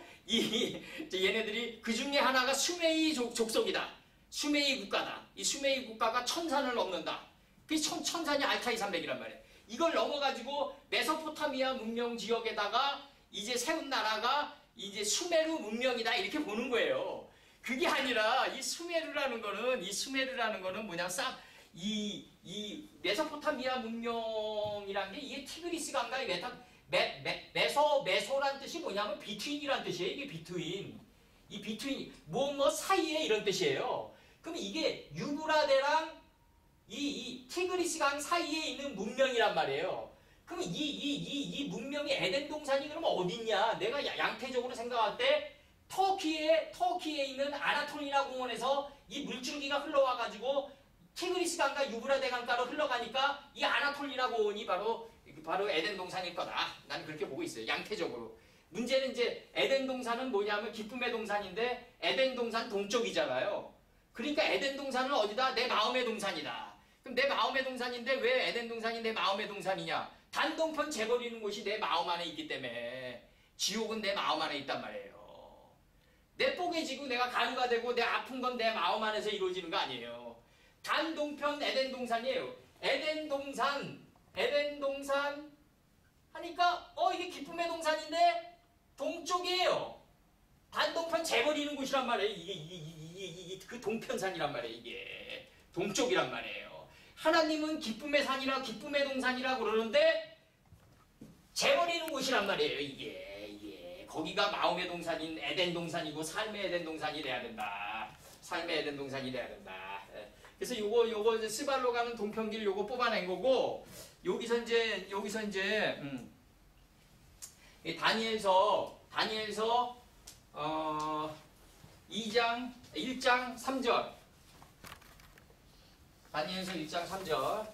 얘네들이 그 중에 하나가 수메이 족속이다. 수메이 국가다. 이 수메이 국가가 1000산을 넘는다. 그 천산이 알타이 산맥이란 말이에요. 이걸 넘어가지고 메소포타미아 문명 지역에다가 이제 세운 나라가 이제 수메르 문명이다 이렇게 보는 거예요. 그게 아니라 이 수메르라는 거는 뭐냐 이 메소포타미아 문명이란 게 이게 티그리스 강가의 메소란 뜻이 뭐냐면 비트윈이란 뜻이에요. 이게 비트윈. 이 비트윈 뭐 사이에 이런 뜻이에요. 그럼 이게 유브라데랑 이 티그리스 강 사이에 있는 문명이란 말이에요. 그럼 이 문명이 에덴 동산이 그러면 어디 있냐? 내가 양태적으로 생각할 때 터키에 있는 아나톨리아 공원에서 이 물줄기가 흘러와가지고 티그리스 강과 유브라데 강가로 흘러가니까 이 아나톨리아 공원이 바로 에덴 동산일 거다. 난 그렇게 보고 있어요. 양태적으로. 문제는 이제 에덴 동산은 뭐냐면 기쁨의 동산인데 에덴 동산 동쪽이잖아요. 그러니까 에덴 동산은 어디다? 내 마음의 동산이다. 그럼 내 마음의 동산인데 왜 에덴 동산이 내 마음의 동산이냐? 단동편 재버리는 곳이 내 마음 안에 있기 때문에 지옥은 내 마음 안에 있단 말이에요. 내 뽀개지고 내가 가루가 되고 내 아픈 건 내 마음 안에서 이루어지는 거 아니에요. 단동편 에덴 동산이에요. 에덴 동산 하니까 이게 기쁨의 동산인데 동쪽이에요. 단동편 재버리는 곳이란 말이에요. 이게 그 동편산이란 말이에요. 이게 동쪽이란 말이에요. 하나님은 기쁨의 산이라 기쁨의 동산이라 그러는데 재버리는 곳이란 말이에요. 이게 거기가 마음의 동산인 에덴 동산이고 삶의 에덴 동산이 돼야 된다. 삶의 에덴 동산이 돼야 된다. 그래서 요거 스발로 가는 동편길 요거 뽑아낸 거고 여기서 이제 이 다니엘서 1장 3절. 다니엘서 1장 3절.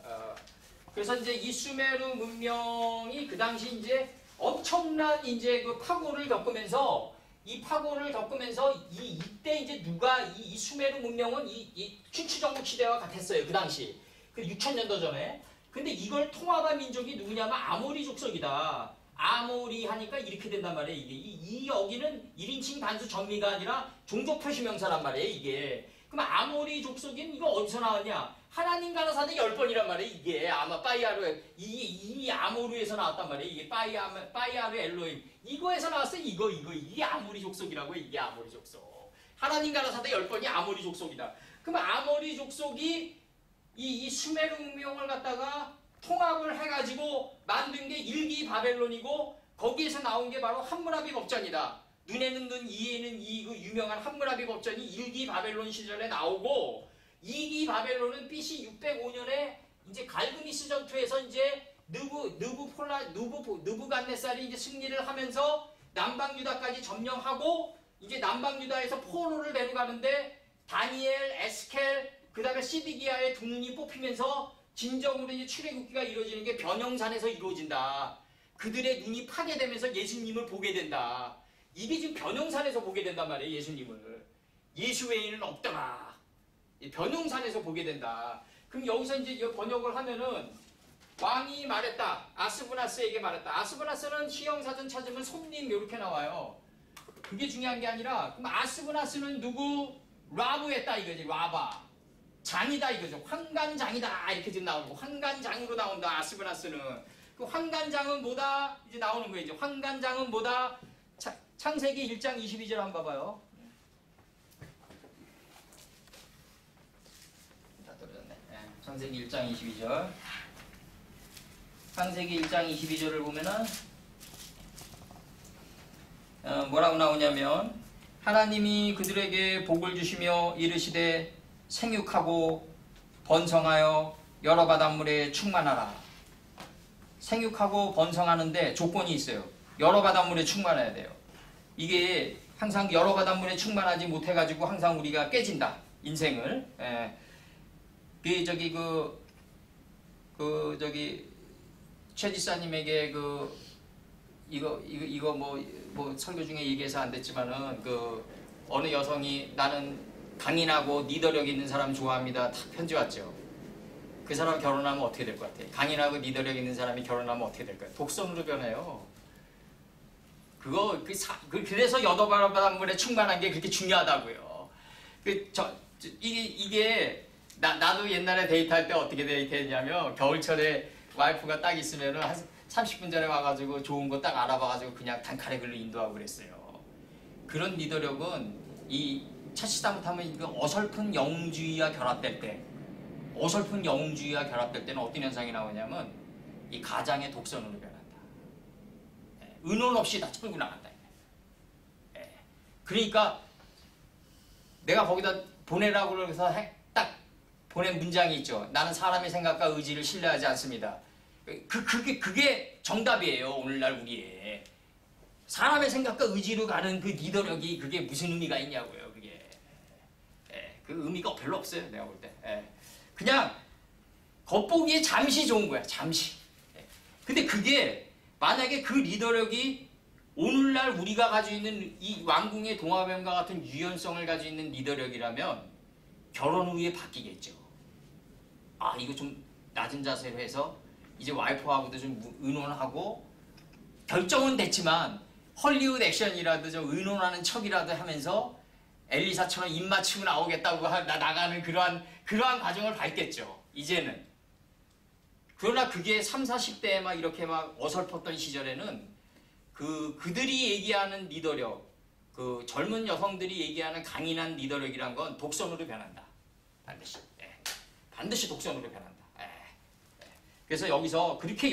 그래서 이제 이 수메르 문명이 그 당시 이제 엄청난 이제 그 파고를 겪으면서 이때 이제 누가 이 수메르 문명은 이 춘추전국 시대와 같았어요. 그 당시. 그 6000년도 전에. 근데 이걸 통합한 민족이 누구냐면 아모리 족속이다. 아모리 하니까 이렇게 된단 말이에요. 이게 여기는 1인칭 단수 전미가 아니라 종족 표시명사란 말이에요. 이게. 그럼 아모리 족속인 이거 어디서 나왔냐? 하나님 가라사대 10번이란 말이에요. 이게 아마 빠이아르 이 아모르에서 나왔단 말이에요. 이게 빠이아르 엘로임 이거에서 나왔어요. 이게 아모리 족속이라고. 이게 아모리 족속. 하나님 가라사대 10번이 아모리 족속이다. 그럼 아모리 족속이 이 수메르 문명을 갖다가 통합을 해가지고 만든 게 1기 바벨론이고 거기에서 나온 게 바로 함무라비 법전이다. 눈에는 눈, 이에는 이 그 유명한 함무라비 법전이 1기 바벨론 시절에 나오고 2기 바벨론은 BC 605년에 이제 갈그미스 전투에서 이제 느부갓네살이 이제 승리를 하면서 남방 유다까지 점령하고 이제 남방 유다에서 포로를 데려가는데 다니엘, 에스켈, 그다음에 시드기야의 두 눈이 뽑히면서 진정으로 이제 출애굽기가 이루어지는 게 변형산에서 이루어진다. 그들의 눈이 파괴되면서 예수님을 보게 된다. 이게 지금 변형산에서 보게 된단 말이에요. 예수님을. 예수 외에는 없더라. 변형산에서 보게 된다. 그럼 여기서 이제 번역을 하면은 왕이 말했다. 아스브나스에게 말했다. 아스브나스는 시형사전 찾으면 손님 이렇게 나와요. 그게 중요한 게 아니라 그럼 아스브나스는 누구? 라브했다 이거지. 라바. 장이다 이거죠. 환관장이다 이렇게 지금 나오고 환관장으로 나온다. 아스브나스는. 그 환관장은 뭐다? 이제 나오는 거예요. 이제 환관장은 뭐다? 창세기 1장 22절 한번 봐봐요. 다 떨어졌네. 창세기 1장 22절. 창세기 1장 22절을 보면은 뭐라고 나오냐면 하나님이 그들에게 복을 주시며 이르시되 생육하고 번성하여 여러 바닷물에 충만하라. 생육하고 번성하는데 조건이 있어요. 여러 바닷물에 충만해야 돼요. 이게 항상 여러 바닷물에 충만하지 못해가지고 항상 우리가 깨진다. 인생을. 최 지사님에게 이거 뭐 설교 중에 얘기해서 안 됐지만은 그 어느 여성이 나는 강인하고 리더력 있는 사람 좋아합니다. 다 편지 왔죠. 그 사람 결혼하면 어떻게 될 것 같아? 강인하고 리더력 있는 사람이 결혼하면 어떻게 될까요? 독선으로 변해요. 그래서 여도바람물에 충만한 게 그렇게 중요하다고요. 이게 나도 옛날에 데이트할 때 어떻게 데이트했냐면 겨울철에 와이프가 딱 있으면은 한 30분 전에 와가지고 좋은 거 딱 알아봐가지고 그냥 단칼에 글로 인도하고 그랬어요. 그런 리더력은 이 차치 잘못하면 이거 어설픈 영웅주의와 결합될 때, 때는 어떤 현상이 나오냐면 이 가장의 독선으로 변한다. 의논 없이 다 끌고 나간다. 그러니까 내가 거기다 보내라고 그래서 딱 보낸 문장이 있죠. 나는 사람의 생각과 의지를 신뢰하지 않습니다. 그게 정답이에요. 오늘날 우리의 사람의 생각과 의지로 가는 그 리더력이 그게 무슨 의미가 있냐고요. 그게 그 의미가 별로 없어요. 내가 볼 때. 그냥 겉보기에 잠시 좋은 거야. 잠시. 근데 그게 만약에 그 리더력이 오늘날 우리가 가지고 있는 이 왕궁의 동화뱀과 같은 유연성을 가지고 있는 리더력이라면 결혼 후에 바뀌겠죠. 아, 이거 좀 낮은 자세로 해서 이제 와이프하고도 좀 의논하고 결정은 됐지만 헐리우드 액션이라도 좀 의논하는 척이라도 하면서 엘리사처럼 입 맞추고 나오겠다고 나가는 그러한 과정을 밟겠죠. 이제는. 그러나 그게 30, 40대에 막 이렇게 막 어설펐던 시절에는 그들이 얘기하는 리더력, 그 젊은 여성들이 얘기하는 강인한 리더력이란 건 독선으로 변한다. 반드시. 반드시 독선으로 변한다. 그래서 여기서 그렇게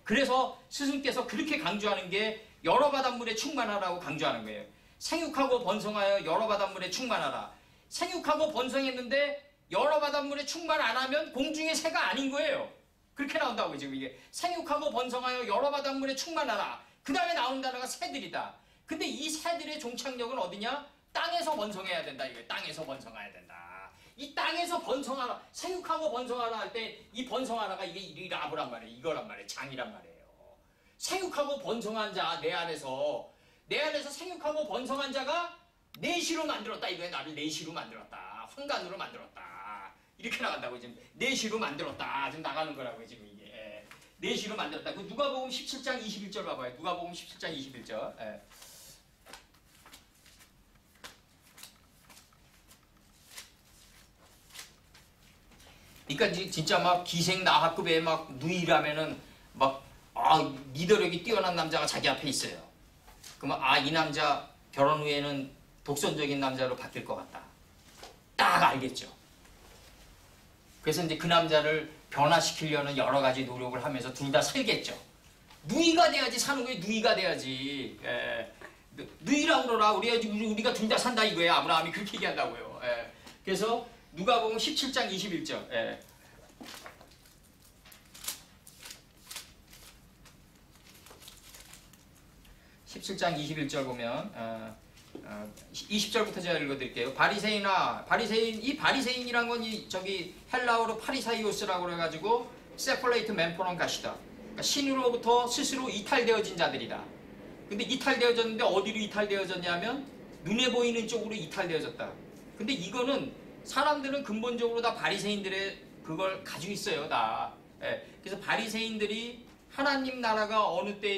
그래서 스승께서 그렇게 강조하는 게 여러 바닷물에 충만하라고 강조하는 거예요. 생육하고 번성하여 여러 바닷물에 충만하라. 생육하고 번성했는데 여러 바닷물에 충만 안 하면 공중의 새가 아닌 거예요. 그렇게 나온다고 지금 이게. 생육하고 번성하여 여러 바닷물에 충만하라. 그 다음에 나오는 단어가 새들이다. 근데 이 새들의 종착역은 어디냐? 땅에서 번성해야 된다. 이거예요. 땅에서 번성해야 된다. 이 땅에서 번성하라. 생육하고 번성하라 할 때 이 번성하라가 이게 이라브란 말이에요. 이거란 말이에요. 장이란 말이에요. 생육하고 번성한 자, 내 안에서 생육하고 번성한 자가 내시로 만들었다. 이거에 나를 내시로 만들었다. 환관으로 만들었다. 이렇게 나간다고 지금. 내시로 만들었다. 지금 나가는 거라고요. 지금 이게. 내시로 만들었다. 그 누가복음 17장 21절 봐봐요. 누가복음 17장 21절. 그러니까 진짜 막 기생나하급의 막 누이라면은 막 리더력이 뛰어난 남자가 자기 앞에 있어요. 그러면 이 남자 결혼 후에는 독선적인 남자로 바뀔 것 같다. 딱 알겠죠. 그래서 이제 그 남자를 변화시키려는 여러 가지 노력을 하면서 둘 다 살겠죠. 누이가 돼야지 사는 거예요. 누이가 돼야지. 누이라고 그러라. 우리가 둘 다 산다 이거예요. 아브라함이 그렇게 얘기한다고요. 그래서 누가복음 17장 21절. 17장 21절 보면 20절부터 제가 읽어드릴게요. 이 바리새인이란 건 저기 헬라어로 파리사이오스라고 그래가지고 세퍼레이트 맨포넌 가시다. 그러니까 신으로부터 스스로 이탈되어진 자들이다. 근데 이탈되어졌는데 어디로 이탈되어졌냐면 눈에 보이는 쪽으로 이탈되어졌다. 근데 이거는 사람들은 근본적으로 다 바리새인들의 그걸 가지고 있어요. 다. 그래서 바리새인들이 하나님 나라가 어느 때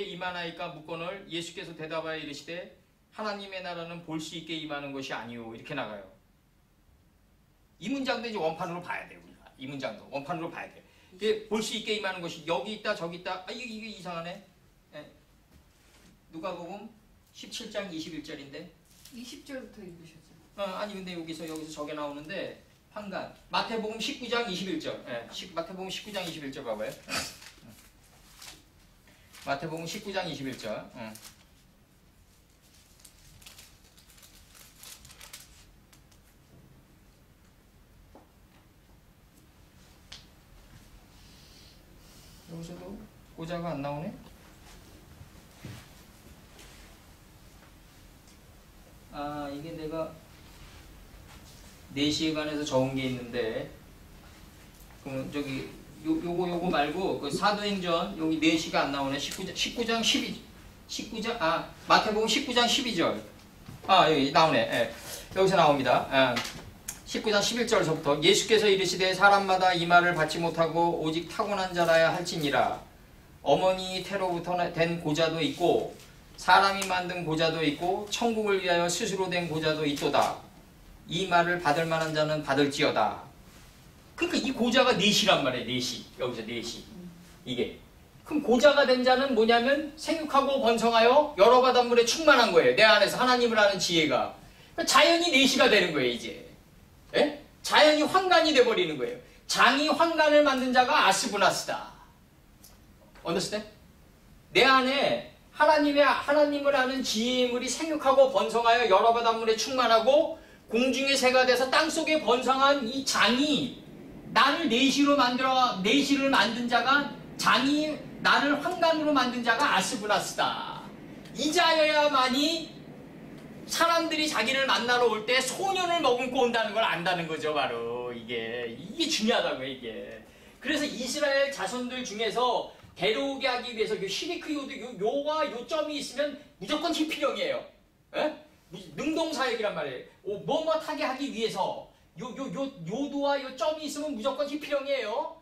임하나이까 묻거늘 예수께서 대답하여 이르시되 하나님의 나라는 볼 수 있게 임하는 것이 아니오. 이렇게 나가요. 이 문장도 이제 원판으로 봐야 돼요. 우리가. 이 문장도 원판으로 봐야 돼요. 볼 수 있게 임하는 것이 여기 있다 저기 있다. 이게 이상하네. 누가복음 17장 21절인데 20절부터 읽으셨죠? 아니 근데 여기서 저게 나오는데 판간 마태복음 19장 21절. 마태복음 19장 21절 봐봐요. 마태복음 19장 21절. 여기서도 고자가 안 나오네. 이게 내가 4시에 관해서 적은 게 있는데 그러면 저기 요거 말고 그 사도행전 여기 4시가 안 나오네. 19장 12장 마태복음 19장 12절. 여기 나오네. 예. 여기서 나옵니다. 19장 11절서부터 예수께서 이르시되 사람마다 이 말을 받지 못하고 오직 타고난 자라야 할지니라. 어머니 태로부터 된 고자도 있고 사람이 만든 고자도 있고 천국을 위하여 스스로 된 고자도 있도다. 이 말을 받을 만한 자는 받을지어다. 그러니까 이 고자가 넷이란 말이에요. 넷이. 여기서 넷이. 이게. 그럼 고자가 된 자는 뭐냐면 생육하고 번성하여 여러 바닷물에 충만한 거예요. 내 안에서 하나님을 아는 지혜가. 그러니까 자연이 넷이가 되는 거예요. 이제. 예? 자연이 환관이 돼버리는 거예요. 장이 환관을 만든 자가 아스브나스다. 언더스탠? 내 안에 하나님을 아는 지혜물이 생육하고 번성하여 여러 바닷물에 충만하고 공중의 새가 돼서 땅속에 번성한 이 장이 나를 내시를 만든 자가 장이 나를 환관으로 만든 자가 아스브나스다. 이 자여야만이 사람들이 자기를 만나러 올 때 소년을 머금고 온다는 걸 안다는 거죠. 바로 이게 중요하다고요. 이게. 그래서 이스라엘 자손들 중에서 데려오게 하기 위해서 시리크 요와 요점이 있으면 무조건 히피령이에요. 예? 능동사역이란 말이에요. 뭐하게 하기 위해서 요도와 요점이 있으면 무조건 히피령이에요.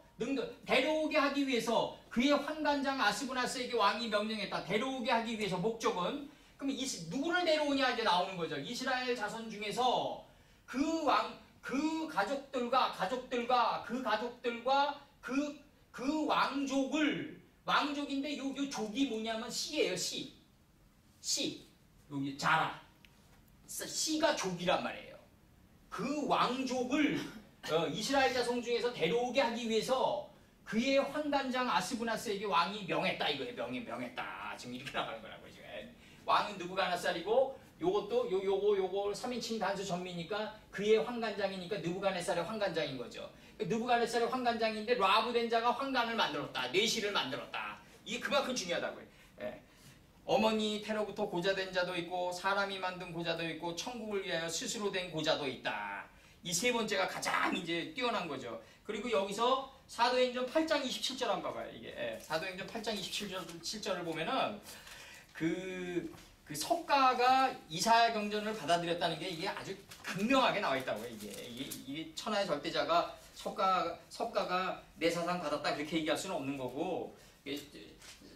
데려오게 하기 위해서 그의 환관장 아스브나스에게 왕이 명령했다. 데려오게 하기 위해서 목적은 그럼 누구를 데려오냐 이제 나오는 거죠. 이스라엘 자손 중에서 그 가족들과 그 왕족인데 요 족이 뭐냐면 씨예요. 씨. 여기 자라. 씨가 족이란 말이에요. 그 왕족을 이스라엘 자손 중에서 데려오게 하기 위해서 그의 환관장 아스브나스에게 왕이 명했다 이거예요. 명했다. 지금 이렇게 나가는 거라고요. 지금. 왕은 느부갓네살이고 요것도 요거 3인칭 단수 전미니까 그의 환관장이니까 느부갓네살의 환관장인 거죠. 느부갓네살의 환관장인데 라브된 자가 환관을 만들었다. 내시를 만들었다. 이게 그만큼 중요하다고요. 예. 어머니 태로부터 고자된 자도 있고 사람이 만든 고자도 있고 천국을 위하여 스스로 된 고자도 있다. 이 세 번째가 가장 이제 뛰어난 거죠. 그리고 여기서 사도행전 8장 27절 한번 봐봐요. 이게 사도행전 8장 27절을 보면은 그 석가가 이사야 경전을 받아들였다는 게 이게 아주 극명하게 나와 있다고요. 이게 천하의 절대자가 석가가 내 사상 받았다 그렇게 얘기할 수는 없는 거고.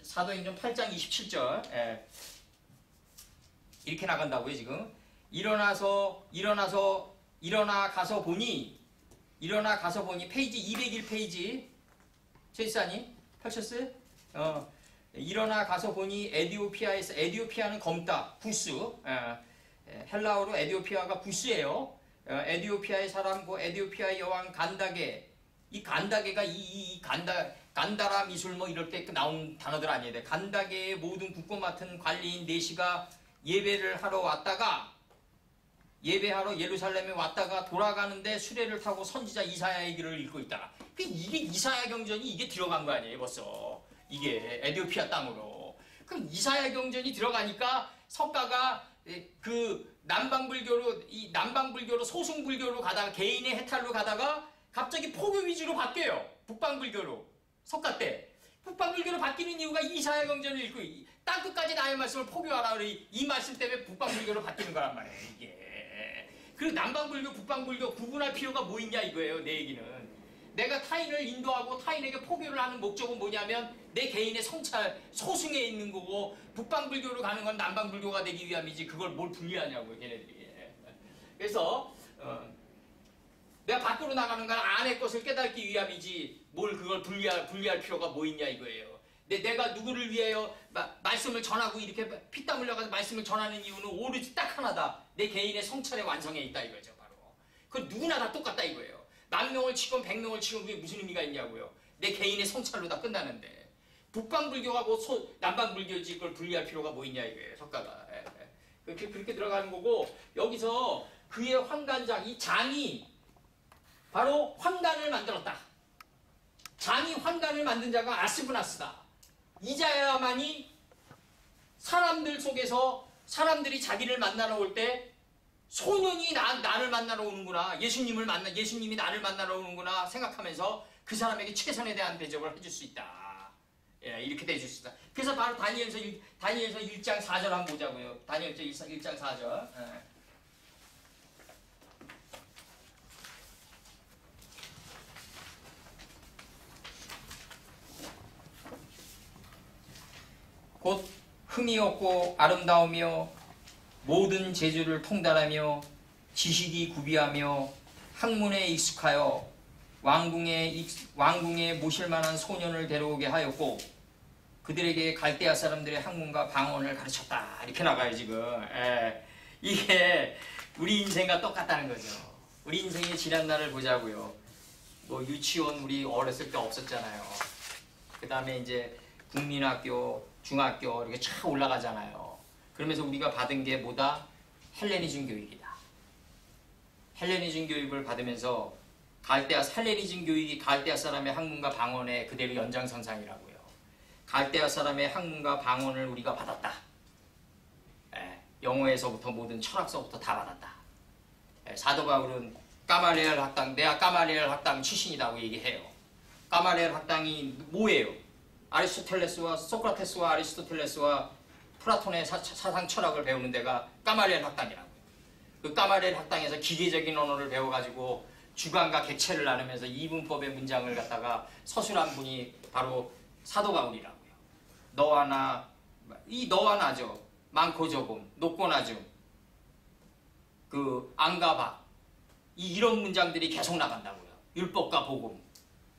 사도행전 8장 27절 이렇게 나간다고요. 지금 일어나 가서 보니 페이지 201페이지 최지사님 펼쳤어요? 일어나 가서 보니 에디오피아는 검다 구스. 헬라어로 에디오피아가 구스예요. 에디오피아의 사람고 에디오피아의 여왕 간다게. 이 간다게가 간다라 미술 뭐 이럴 때 나온 단어들 아니에요. 간다게의 모든 국고 맡은 관리인 네시가 예배하러 예루살렘에 왔다가 돌아가는데 수레를 타고 선지자 이사야의 길을 읽고 있다. 이게 이사야 경전이 이게 들어간 거 아니에요, 벌써. 이게 에디오피아 땅으로. 그럼 이사야 경전이 들어가니까 석가가 그 남방불교로 소승불교로 가다가 개인의 해탈로 가다가 갑자기 포교 위주로 바뀌어요. 북방불교로. 석가 때. 북방불교로 바뀌는 이유가 이사야 경전을 읽고 땅끝까지 나의 말씀을 포교하라. 이 말씀 때문에 북방불교로 바뀌는 거란 말이에요. 이게. 그리고 남방불교, 북방불교 구분할 필요가 뭐 있냐 이거예요. 내 얘기는. 내가 타인을 인도하고 타인에게 포교를 하는 목적은 뭐냐면 내 개인의 성찰, 소승에 있는 거고 북방불교로 가는 건 남방불교가 되기 위함이지 그걸 뭘 분리하냐고요. 걔네들이. 그래서 내가 밖으로 나가는 건 안의 것을 깨닫기 위함이지 뭘 그걸 분리할 필요가 뭐 있냐 이거예요. 내가 누구를 위하여 말씀을 전하고 이렇게 피땀 흘려가지고 말씀을 전하는 이유는 오로지 딱 하나다. 내 개인의 성찰의 완성에 있다 이거죠. 바로. 그건 누구나 다 똑같다 이거예요. 10,000명을 치건 100명을 치건 그게 무슨 의미가 있냐고요. 내 개인의 성찰로 다 끝나는데. 북방불교하고 남방불교지 그걸 분리할 필요가 뭐 있냐 이거예요. 석가가. 그렇게 들어가는 거고 여기서 그의 환관장, 이 장이 바로 환관을 만들었다. 장이 환관을 만든 자가 아스브나스다. 이자야만이 사람들 속에서 사람들이 자기를 만나러 올 때 소년이 나를 만나러 오는구나. 예수님이 나를 만나러 오는구나 생각하면서 그 사람에게 최선에 대한 대접을 해줄 수 있다. 예, 이렇게 대줄 수 있다. 그래서 바로 다니엘서 1장 4절 한번 보자고요. 다니엘서 1장 4절. 예. 곧 흠이 없고 아름다우며 모든 재주를 통달하며 지식이 구비하며 학문에 익숙하여 왕궁에 모실 만한 소년을 데려오게 하였고 그들에게 갈대아 사람들의 학문과 방언을 가르쳤다. 이렇게 나가요 지금. 예. 이게 우리 인생과 똑같다는 거죠. 우리 인생의 지난날을 보자고요. 뭐 유치원 우리 어렸을 때 없었잖아요. 그 다음에 이제 국민학교, 중학교 이렇게 쫙 올라가잖아요. 그러면서 우리가 받은 게 뭐다? 헬레니즘 교육이다. 헬레니즘 교육을 받으면서 헬레니즘 교육이 갈대아 사람의 학문과 방언의 그대로 연장선상이라고요. 갈대아 사람의 학문과 방언을 우리가 받았다. 예, 영어에서부터 모든 철학서부터 다 받았다. 예, 사도 바울은 까말리엘 학당, 내가 까말리엘 학당 출신이라고 얘기해요. 까말리엘 학당이 뭐예요? 아리스토텔레스와 소크라테스와 아리스토텔레스와 플라톤의 사상 철학을 배우는 데가 까말리엘 학당이라고요. 그 까말리엘 학당에서 기계적인 언어를 배워가지고 주관과 객체를 나누면서 이분법의 문장을 갖다가 서술한 분이 바로 사도 바울이라고요. 너와 나, 이 너와 나죠. 많고 적음, 높고 낮음, 그 안과 밖, 이런 문장들이 계속 나간다고요. 율법과 복음,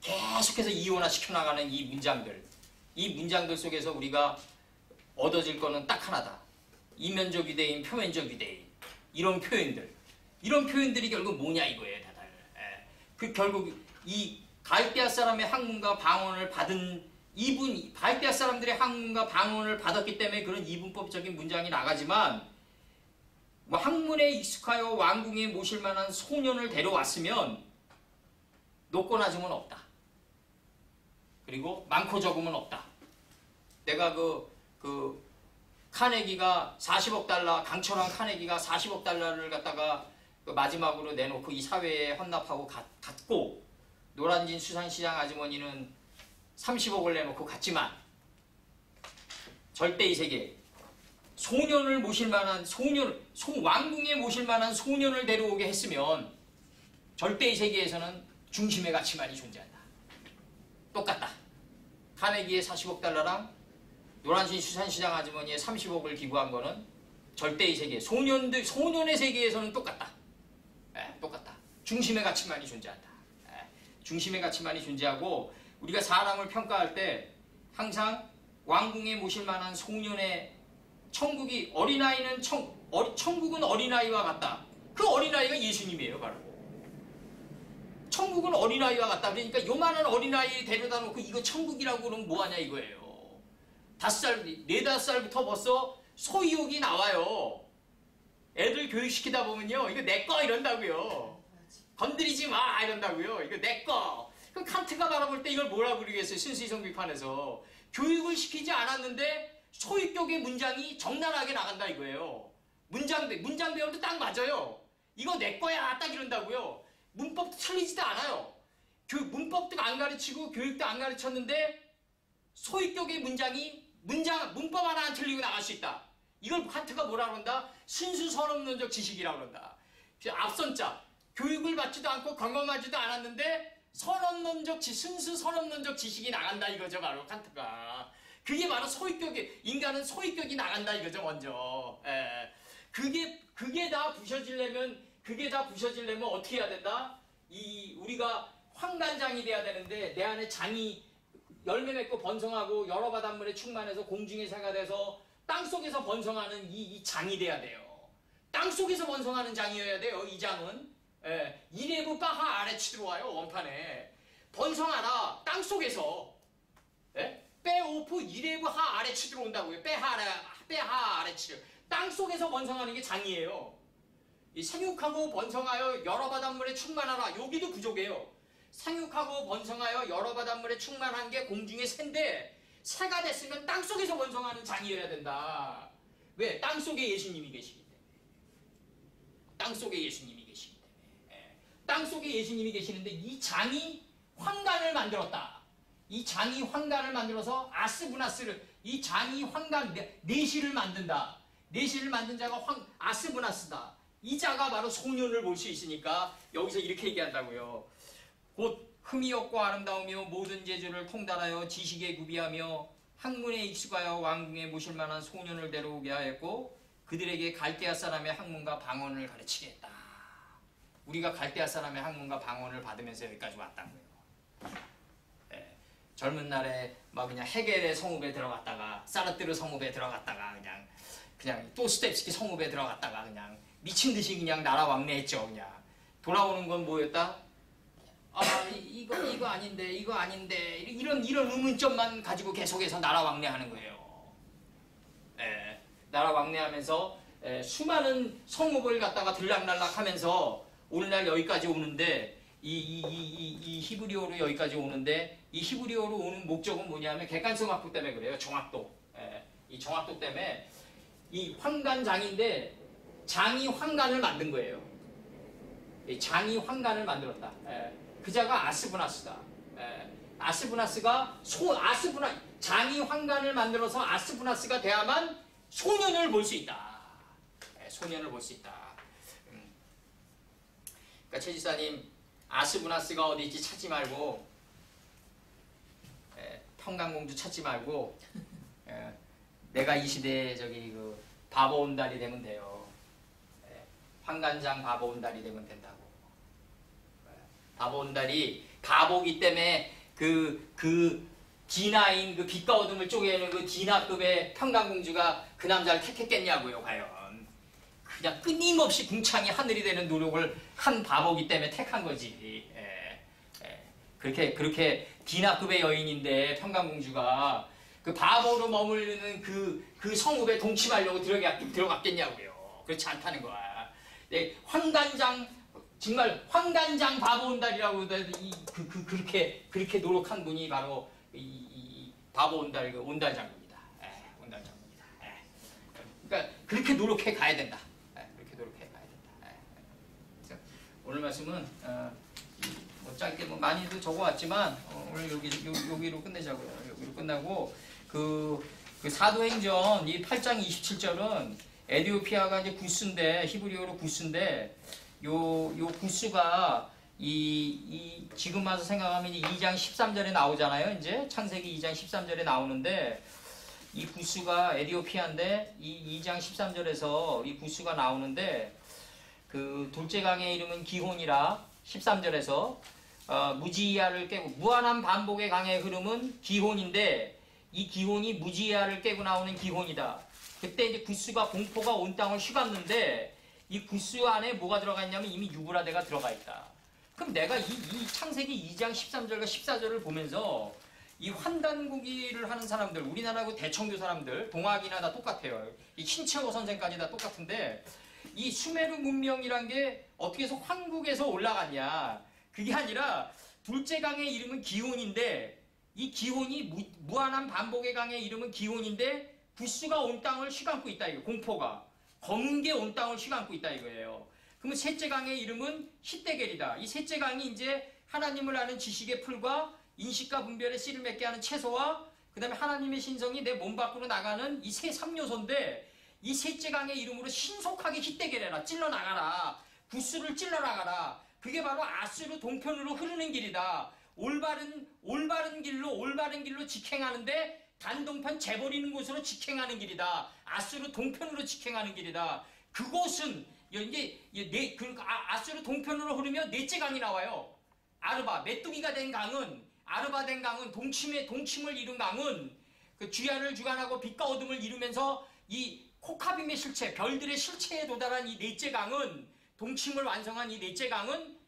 계속해서 이원화 시켜나가는 이 문장들 속에서 우리가 얻어질 거는 딱 하나다. 이면적 유대인, 표면적 유대인, 이런 표현들이 결국 뭐냐 이거예요, 다들. 예. 그 결국 이 갈대아 사람의 학문과 방언을 받은 갈대아 사람들의 학문과 방언을 받았기 때문에 그런 이분법적인 문장이 나가지만 뭐 학문에 익숙하여 왕궁에 모실 만한 소년을 데려왔으면 높고 낮음은 없다. 그리고 많고 적음은 없다. 내가 그 카네기가 40억 달러, 강철왕 카네기가 40억 달러를 갖다가 그 마지막으로 내놓고 이 사회에 헌납하고 갔고, 노란진 수산시장 아주머니는 30억을 내놓고 갔지만, 절대 이 세계 소년을 모실 만한 왕궁에 모실 만한 소년을 데려오게 했으면 절대 이 세계에서는 중심의 가치만이 존재한다. 똑같다. 카네기의 40억 달러랑 노란신 수산시장 아주머니의 30억을 기부한 거는 절대 이 세계, 소년의 세계에서는 똑같다. 예, 똑같다. 중심의 가치만이 존재한다. 예, 중심의 가치만이 존재하고, 우리가 사람을 평가할 때 항상 왕궁에 모실 만한 소년의 천국이, 천국은 어린아이와 같다. 그 어린아이가 예수님이에요, 바로. 천국은 어린아이와 같다. 그러니까 요만한 어린아이 데려다 놓고 이거 천국이라고 그러면 뭐하냐 이거예요. 4-5살부터 벌써 소유욕이 나와요. 애들 교육시키다 보면요, 이거 내 거 이런다고요. 건드리지 마 이런다고요. 이거 내 거. 그럼 칸트가 바라볼 때 이걸 뭐라고 그러겠어요? 순수이성 비판에서. 교육을 시키지 않았는데 소유격의 문장이 적나라하게 나간다 이거예요. 문장 배열도 딱 맞아요. 이거 내 거야 딱 이런다고요. 문법도 틀리지도 않아요. 문법도 안 가르치고 교육도 안 가르쳤는데 소유격의 문법 하나 안 틀리고 나갈 수 있다. 이걸 칸트가 뭐라 그런다? 순수 선언론적 지식이라고 그런다. 앞선자, 교육을 받지도 않고 경험하지도 않았는데 순수 선언론적 지식이 나간다 이거죠, 바로 칸트가. 그게 바로 인간은 소유격이 나간다 이거죠, 먼저. 예. 그게 다 부셔지려면 어떻게 해야 된다? 우리가 황간장이 돼야 되는데, 내 안에 장이 열매 맺고 번성하고 여러 바닷물에 충만해서 공중의 새가 돼서 땅속에서 번성하는 이 장이 돼야 돼요. 땅속에서 번성하는 장이어야 돼요, 이 장은. 예. 이레부 빠하 아래치 들어와요, 원판에. 번성하라, 땅속에서. 예? 빼오프 이레부 하 아래치 들어온다고요. 빼하 아래치. 땅속에서 번성하는 게 장이에요. 이 생육하고 번성하여 여러 바닷물에 충만하라. 여기도 부족해요. 생육하고 번성하여 여러 바닷물에 충만한 게 공중의 새인데, 새가 됐으면 땅속에서 번성하는 장이어야 된다. 왜? 땅속에 예수님이 계시기 때문에. 땅속에 예수님이 계시기 때문에. 땅속에 예수님이 계시는데 이 장이 황간을 만들었다. 이 장이 황간을 만들어서 아스브나스를, 이 장이 황간 내시를 만든다. 내시를 만든 자가 아스브나스다. 이 자가 바로 소년을 볼 수 있으니까 여기서 이렇게 얘기한다고요. 곧 흠이 없고 아름다우며 모든 재주를 통달하여 지식에 구비하며 학문에 익숙하여 왕궁에 모실 만한 소년을 데려오게 하였고 그들에게 갈대아 사람의 학문과 방언을 가르치게 했다. 우리가 갈대아 사람의 학문과 방언을 받으면서 여기까지 왔다고요. 네. 젊은 날에 막 그냥 헤겔의 성읍에 들어갔다가 사르트르 성읍에 들어갔다가 그냥 또 스텝스키 성읍에 들어갔다가 그냥 미친 듯이 그냥 나라 왕래했죠. 그냥 돌아오는 건 뭐였다? 아 이거 아닌데 이거 아닌데 이런 의문점만 가지고 계속해서 나라 왕래하는 거예요. 네. 나라 왕래하면서 수많은 성읍을 갖다가 들락날락하면서 오늘날 여기까지 오는데 이 히브리어로 여기까지 오는데 이 히브리어로 오는 목적은 뭐냐면 객관성 확보 때문에 그래요. 정확도. 이 정확도 때문에 이 황간장인데 장이 황간을 만든 거예요. 장이 황간을 만들었다. 그 자가 아스브나스다. 아스브나스가 장이 황간을 만들어서 아스브나스가 돼야만 소년을 볼 수 있다. 소년을 볼 수 있다. 그러니까 최 지사님 아스브나스가 어디 있지 찾지 말고 평강공주 찾지 말고 내가 이 시대에 저기 그 바보온달이 되면 돼요. 황간장 바보온달이 되면 된다고. 바보온달이 바보기 때문에 그 디나인 그 빛과 어둠을 쪼개는 그 디나급의 평강공주가 그 남자를 택했겠냐고요. 과연 그냥 끊임없이 궁창이 하늘이 되는 노력을 한 바보기 때문에 택한 거지. 그렇게 디나급의 여인인데 평강공주가 그 바보로 머무르는 그 성읍에 동침하려고 들어갔겠냐고요. 그렇지 않다는 거야. 정말 황간장 바보온달이라고 그렇게 노력한 분이 바로 이 바보온달 그 온달장군이다. 온달장군이다. 그러니까 그렇게 노력해 가야 된다. 그렇게 노력해 가야 된다. 오늘 말씀은 뭐 짧게 뭐 많이도 적어왔지만 오늘 여기로 끝내자고요. 여기로 끝나고 그 사도행전 이 8장 27절은 에디오피아가 이제 구스인데 히브리어로 구스인데 요 구스가 이 지금 와서 생각하면 2장 13절에 나오잖아요. 이제 창세기 2장 13절에 나오는데 이 구스가 에디오피아인데 이 2장 13절에서 이 구스가 나오는데 그 둘째 강의 이름은 기혼이라 13절에서 무지야를 깨고 무한한 반복의 강의 흐름은 기혼인데 이 기혼이 무지야를 깨고 나오는 기혼이다. 그때 이제 구스가 공포가 온 땅을 휘갔는데 이 구스 안에 뭐가 들어가 있냐면 이미 유브라데가 들어가 있다. 그럼 내가 이 창세기 2장 13절과 14절을 보면서 이 환단고기를 하는 사람들, 우리나라하고 대청교 사람들, 동학이나 다 똑같아요. 이 신채호 선생까지 다 똑같은데 이 수메르 문명이란 게 어떻게 해서 황국에서 올라갔냐. 그게 아니라 둘째 강의 이름은 기혼인데 이 기혼이 무한한 반복의 강의 이름은 기혼인데 구스가 온 땅을 휘감고 있다. 이거 공포가. 검은 게 온 땅을 휘감고 있다 이거예요. 그러면 셋째 강의 이름은 히데겔이다. 이 셋째 강이 이제 하나님을 아는 지식의 풀과 인식과 분별의 씨를 맺게 하는 채소와 그 다음에 하나님의 신성이 내 몸 밖으로 나가는 이 세 3요소인데 이 셋째 강의 이름으로 신속하게 히데겔해라. 찔러나가라. 구스를 찔러나가라. 그게 바로 아수르 동편으로 흐르는 길이다. 올바른 길로 직행하는데 단동편 재버리는 곳으로 직행하는 길이다. 아수르 동편으로 직행하는 길이다. 그곳은 이제 아수르 동편으로 흐르면 넷째 강이 나와요. 아르바 메뚜기가 된 강은 아르바 된 강은 동침을 이룬 강은 그 주야를 주관하고 빛과 어둠을 이루면서 이 코카빔의 실체 별들의 실체에 도달한 이 넷째 강은 동침을 완성한 이 넷째 강은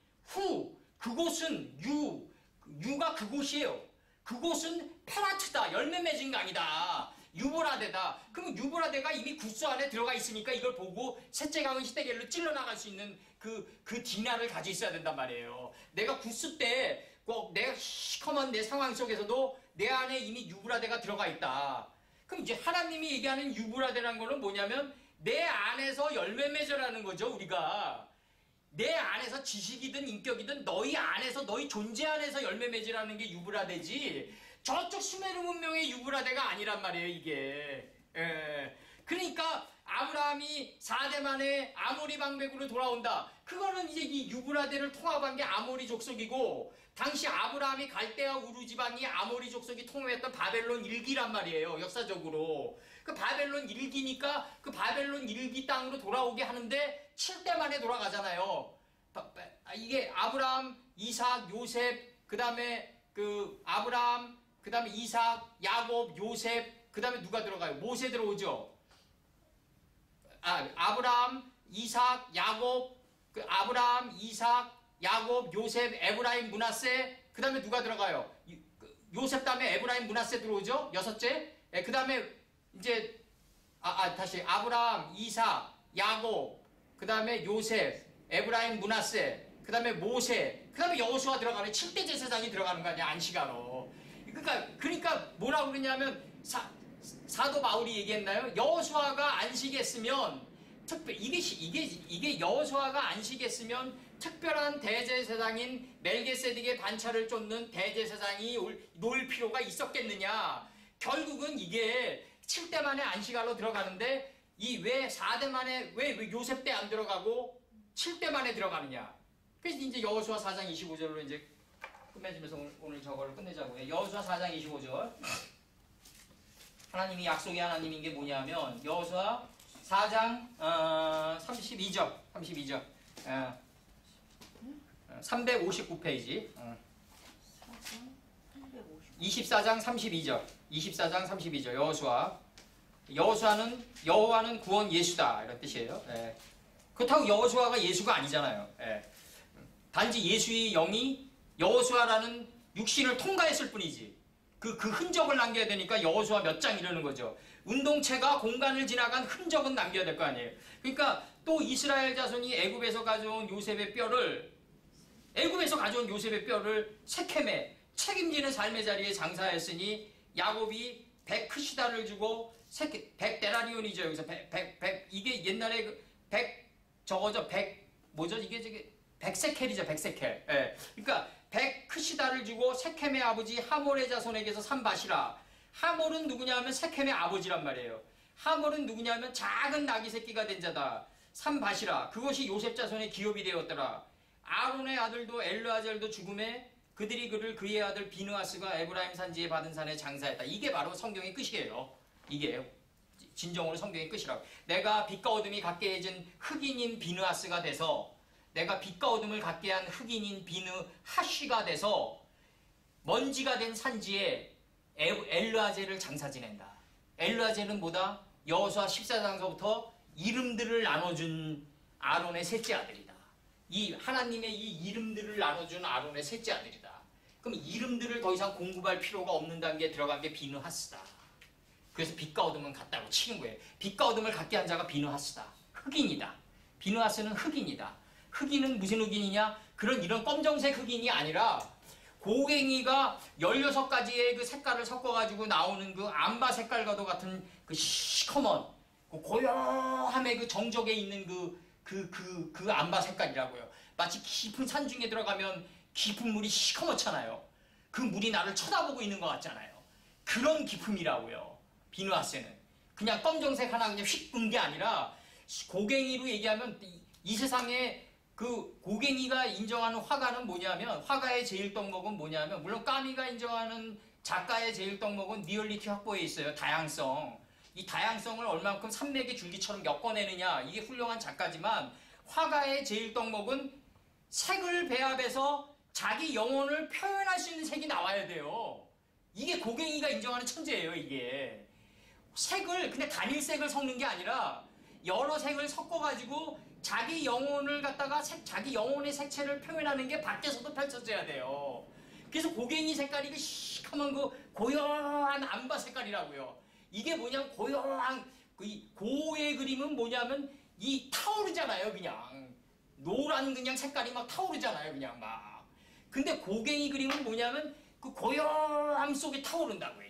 그곳은 유가 그곳이에요. 그곳은 페라트다. 열매 맺은 강이다. 유브라데다. 그럼 유브라데가 이미 구스 안에 들어가 있으니까 이걸 보고 셋째 강은 히데겔로 찔러나갈 수 있는 그 디나를 가지고 있어야 된단 말이에요. 내가 구스 때 꼭 내가 시커먼 내 상황 속에서도 내 안에 이미 유브라데가 들어가 있다. 그럼 이제 하나님이 얘기하는 유브라데라는 거는 뭐냐면 내 안에서 열매 맺으라는 거죠. 우리가 내 안에서 지식이든 인격이든 너희 안에서 너희 존재 안에서 열매 맺으라는 게 유브라데지 저쪽 수메르 문명의 유브라데가 아니란 말이에요 이게. 그러니까 아브라함이 4대 만에 아모리 방백으로 돌아온다. 그거는 이제 이 유브라데를 통합한 게 아모리 족속이고 당시 아브라함이 갈대아 우루 지방이 아모리 족속이 통합했던 바벨론 일기란 말이에요. 역사적으로. 그 바벨론 일기니까 그 바벨론 일기 땅으로 돌아오게 하는데 7대 만에 돌아가잖아요. 이게 아브라함, 이삭, 요셉, 그 다음에 그 아브라함, 그 다음에 이삭, 야곱, 요셉, 그 다음에 누가 들어가요? 모세 들어오죠. 아브라함, 이삭, 야곱, 아브라함, 이삭, 야곱, 요셉, 에브라임, 므낫세, 그 다음에 누가 들어가요? 요셉 다음에 에브라임, 므낫세 들어오죠? 여섯째. 그 다음에 이제 다시 아브라함, 이삭, 야곱, 그 다음에 요셉, 에브라임, 므낫세, 그 다음에 모세, 그 다음에 여호수아 들어가는 7대 제사장이 들어가는 거 아니야 안식하러. 그러니까 뭐라고 그러냐면 사도 바울이 얘기했나요? 여호수아가 안식했으면 이게 여호수아가 안식했으면 특별한 대제사장인 멜기세덱의 반차를 쫓는 대제사장이 놓을 필요가 있었겠느냐? 결국은 이게 7대 만에 안식하러 들어가는데 이 왜 4대 만에 왜 요셉 때 안 들어가고 7대 만에 들어가느냐? 그래서 이제 여호수아 4장 25절로 이제 끝맺으면서 오늘 저거를 끝내자고요. 여호수아 4장 25절. 하나님이 약속의 하나님인 게 뭐냐면 여호수아 4장 32절 359페이지 24장 32절 여호수아는 여호와는 구원 예수다 이런 뜻이에요. 그렇다고 여호수아가 예수가 아니잖아요. 단지 예수의 영이 여호수아라는 육신을 통과했을 뿐이지 그 흔적을 남겨야 되니까 여호수아 몇 장 이러는 거죠. 운동체가 공간을 지나간 흔적은 남겨야 될 거 아니에요. 그러니까 또 이스라엘 자손이 애굽에서 가져온 요셉의 뼈를 세켐에 책임지는 삶의 자리에 장사했으니 야곱이 100크시다를 주고 100데나리온이죠. 여기서 100 이게 옛날에 100세켈이죠. 100세켈. 그러니까 100크시다를 주고 세켐의 아버지 하몰의 자손에게서 산 밭이라. 하몰은 누구냐 하면 세켐의 아버지란 말이에요. 하몰은 누구냐 하면 작은 나귀 새끼가 된 자다. 산 밭이라. 그것이 요셉 자손의 기업이 되었더라. 아론의 아들도 엘르아젤도 죽음에 그들이 그를 그의 아들 비느하스가 에브라임 산지에 받은 산에 장사했다. 이게 바로 성경의 끝이에요. 이게 진정으로 성경의 끝이라고. 내가 빛과 어둠이 갖게 해준 흑인인 비느하스가 돼서 내가 빛과 어둠을 갖게 한 흑인인 비느하쉬가 돼서 먼지가 된 산지에 엘르아젤을 장사 지낸다. 엘르아젤은 뭐다? 여호수아 14장서부터 이름들을 나눠준 아론의 셋째 아들이다. 이 하나님의 이 이름들을 나눠준 아론의 셋째 아들이다. 그럼 이름들을 더 이상 공급할 필요가 없는 단계에 들어간 게 비느하스다. 그래서 빛과 어둠은 같다고 치는 거예요. 빛과 어둠을 갖게 한 자가 비느하스다. 흑인이다. 비느하스는 흑인이다. 흑인은 무슨 흑인이냐? 이런 검정색 흑인이 아니라 고갱이가 16가지의 그 색깔을 섞어가지고 나오는 그 암바 색깔과도 같은 그 시커먼 그 고요함의 그 정적에 있는 그 암바 색깔이라고요. 마치 깊은 산 중에 들어가면 깊은 물이 시커멓잖아요. 그 물이 나를 쳐다보고 있는 것 같잖아요. 그런 기품이라고요. 비느하스는 그냥 검정색 하나 그냥 휙 은 게 아니라 고갱이로 얘기하면 이 세상에 그 고갱이가 인정하는 화가는 뭐냐면 화가의 제일 덕목은 뭐냐면 물론 까미가 인정하는 작가의 제일 덕목은 리얼리티 확보에 있어요. 다양성. 이 다양성을 얼만큼 산맥의 줄기처럼 엮어내느냐 이게 훌륭한 작가지만 화가의 제일 덕목은 색을 배합해서 자기 영혼을 표현할 수 있는 색이 나와야 돼요. 이게 고갱이가 인정하는 천재예요. 이게 색을 근데 단일색을 섞는 게 아니라 여러 색을 섞어가지고 자기 영혼을 갖다가 자기 영혼의 색채를 표현하는 게 밖에서도 펼쳐져야 돼요. 그래서 고갱이 색깔이 그 시커먼 그 고요한 암바 색깔이라고요. 이게 뭐냐면 고요한 고의 그림은 뭐냐면 이 타오르잖아요. 그냥 노란 그냥 색깔이 막 타오르잖아요. 그냥 막. 근데 고갱이 그림은 뭐냐면 그 고요함 속에 타오른다고요.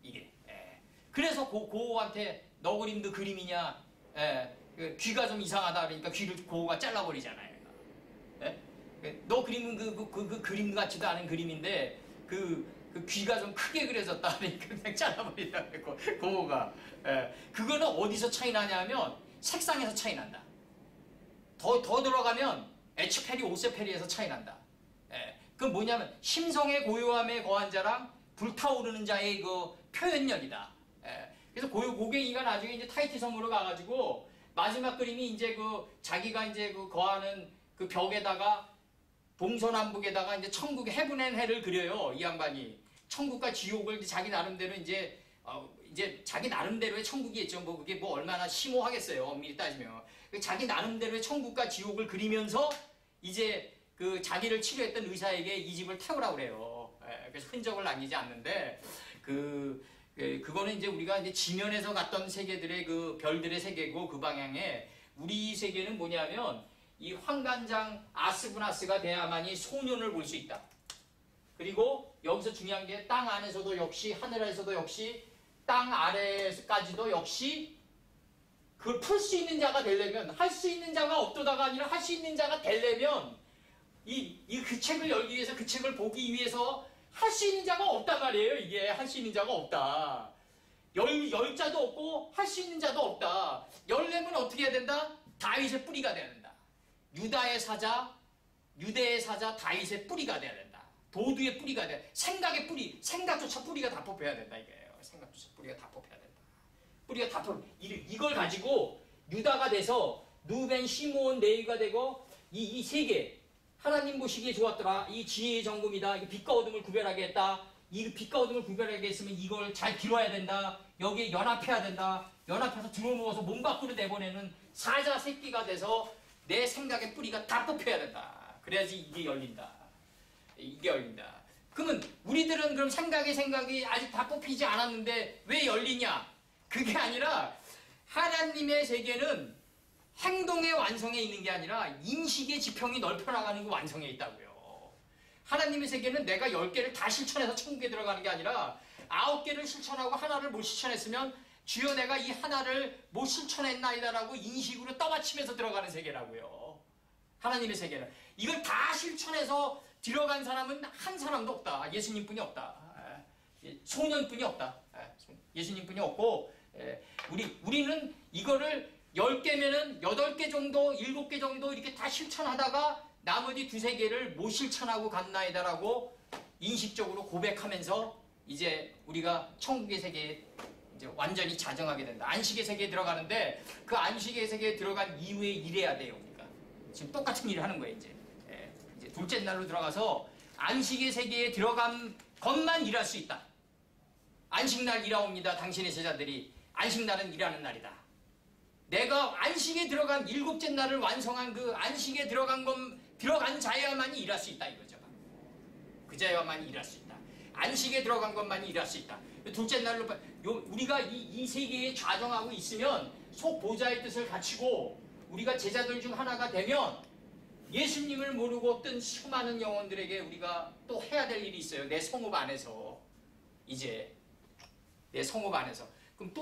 이게. 그래서 고한테 너 그림도 그림이냐? 그 귀가 좀 이상하다 그러니까 귀를 고우가 잘라버리잖아요. 예? 너 그림은 그 그림 같지도 않은 그림인데 그 귀가 좀 크게 그려졌다 그러니까 그냥 잘라버리다 고우가. 예. 그거는 어디서 차이 나냐면 색상에서 차이 난다. 더 들어가면 에치페리 오세페리에서 차이 난다. 예. 그건 뭐냐면 심성의 고요함에 거한 자랑 불타오르는 자의 그 표현력이다. 예. 그래서 고갱이가 나중에 이제 타히티 섬으로 가가지고 마지막 그림이 이제 자기가 이제 거하는 그 벽에다가 동서남북에다가 이제 천국의 헤븐 앤 헬을 그려요. 이 양반이 천국과 지옥을 이제 자기 나름대로 이제 자기 나름대로의 천국이겠죠. 뭐 그게 뭐 얼마나 심오하겠어요. 엄밀히 따지면 자기 나름대로의 천국과 지옥을 그리면서 이제 그 자기를 치료했던 의사에게 이 집을 태우라고 그래요. 예, 그래서 흔적을 남기지 않는데 그거는 이제 우리가 이제 지면에서 갔던 세계들의 그 별들의 세계고 그 방향에 우리 세계는 뭐냐면 이 환관장 아스브나스가 돼야만이 소년을 볼 수 있다. 그리고 여기서 중요한 게 땅 안에서도 역시 하늘에서도 역시 땅 아래까지도 역시 그걸 풀 수 있는 자가 되려면 할 수 있는 자가 없도다가 아니라 할 수 있는 자가 되려면 그 책을 열기 위해서 그 책을 보기 위해서 할 수 있는 자가 없단 말이에요. 이게 할 수 있는 자가 없다. 열 자도 없고 할 수 있는 자도 없다. 열려면 어떻게 해야 된다? 다윗의 뿌리가 돼야 된다. 유다의 사자, 유대의 사자 다윗의 뿌리가 돼야 된다. 도두의 뿌리가 돼야 된다. 생각의 뿌리, 생각조차 뿌리가 다 뽑혀야 된다. 이게요. 생각조차 뿌리가 다 뽑혀야 된다. 뿌리가 다 뽑혀. 이걸 가지고 유다가 돼서 누벤, 시므온, 레위가 되고 이 세 개. 하나님 보시기에 좋았더라. 이 지혜의 정금이다. 이 빛과 어둠을 구별하게 했다. 이 빛과 어둠을 구별하게 했으면 이걸 잘 길어야 된다. 여기에 연합해야 된다. 연합해서 들어먹어서 몸 밖으로 내보내는 사자 새끼가 돼서 내 생각의 뿌리가 다 뽑혀야 된다. 그래야지 이게 열린다. 이게 열린다. 그러면 우리들은 그럼 생각이 아직 다 뽑히지 않았는데 왜 열리냐? 그게 아니라 하나님의 세계는 행동의 완성에 있는 게 아니라 인식의 지평이 넓혀나가는 그 완성에 있다고요. 하나님의 세계는 내가 10개를 다 실천해서 천국에 들어가는 게 아니라 9개를 실천하고 하나를 못 실천했으면 주여 내가 이 하나를 못 실천했나이다라고 인식으로 떠받치면서 들어가는 세계라고요. 하나님의 세계는. 이걸 다 실천해서 들어간 사람은 한 사람도 없다. 예수님뿐이 없다. 소년뿐이 없다. 예수님뿐이 없고 우리는 이거를 10개면은 8개 정도, 7개 정도 이렇게 다 실천하다가 나머지 2-3개를 못 실천하고 갔나이다라고 인식적으로 고백하면서 이제 우리가 천국의 세계에 이제 완전히 자정하게 된다. 안식의 세계에 들어가는데 그 안식의 세계에 들어간 이후에 일해야 돼요. 우리가 지금 똑같은 일을 하는 거예요. 이제 둘째 날로 들어가서 안식의 세계에 들어간 것만 일할 수 있다. 안식날 일하옵니다. 당신의 제자들이 안식날은 일하는 날이다. 내가 안식에 들어간 7째 날을 완성한 그 안식에 들어간 자야만이 일할 수 있다 이거죠. 그 자야만이 일할 수 있다. 안식에 들어간 것만이 일할 수 있다. 둘째 날로 우리가 이 세계에 좌정하고 있으면 속 보좌의 뜻을 갖추고 우리가 제자들 중 하나가 되면 예수님을 모르고 뜬 수많은 영혼들에게 우리가 또 해야 될 일이 있어요. 내 성읍 안에서 이제 내 성읍 안에서. 그럼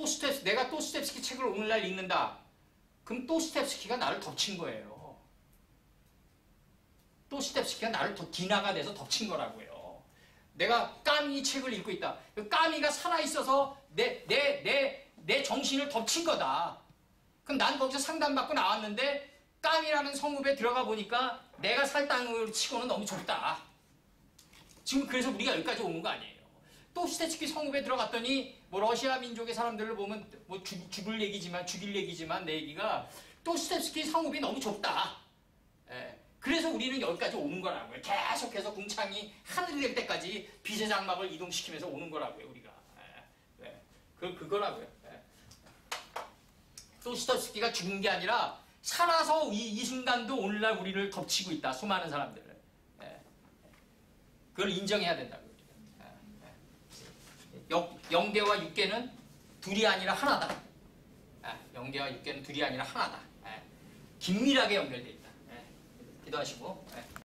내가 또 스텝스키 책을 오늘날 읽는다. 그럼 또 스텝스키가 나를 덮친 거예요. 또 스텝스키가 나를 기나가 돼서 덮친 거라고요. 내가 까미 책을 읽고 있다. 그 까미가 살아있어서 내 정신을 덮친 거다. 그럼 난 거기서 상담받고 나왔는데 까미라는 성읍에 들어가 보니까 내가 살 땅을 치고는 너무 좁다. 지금 그래서 우리가 여기까지 온 거 아니에요. 또 스테츠키 성읍에 들어갔더니 뭐 러시아 민족의 사람들을 보면 뭐 죽일 얘기지만 내 얘기가 또 스테츠키 성읍이 너무 좁다. 그래서 우리는 여기까지 오는 거라고요. 계속해서 궁창이 하늘이 될 때까지 빛의 장막을 이동시키면서 오는 거라고요. 우리가 그거라고요. 또 스테츠키가 죽은 게 아니라 살아서 이 순간도 오늘날 우리를 덮치고 있다. 수많은 사람들을. 그걸 인정해야 된다고요. 영계와 육계는 둘이 아니라 하나다. 영계와 육계는 둘이 아니라 하나다. 긴밀하게 연결되어 있다. 기도하시고.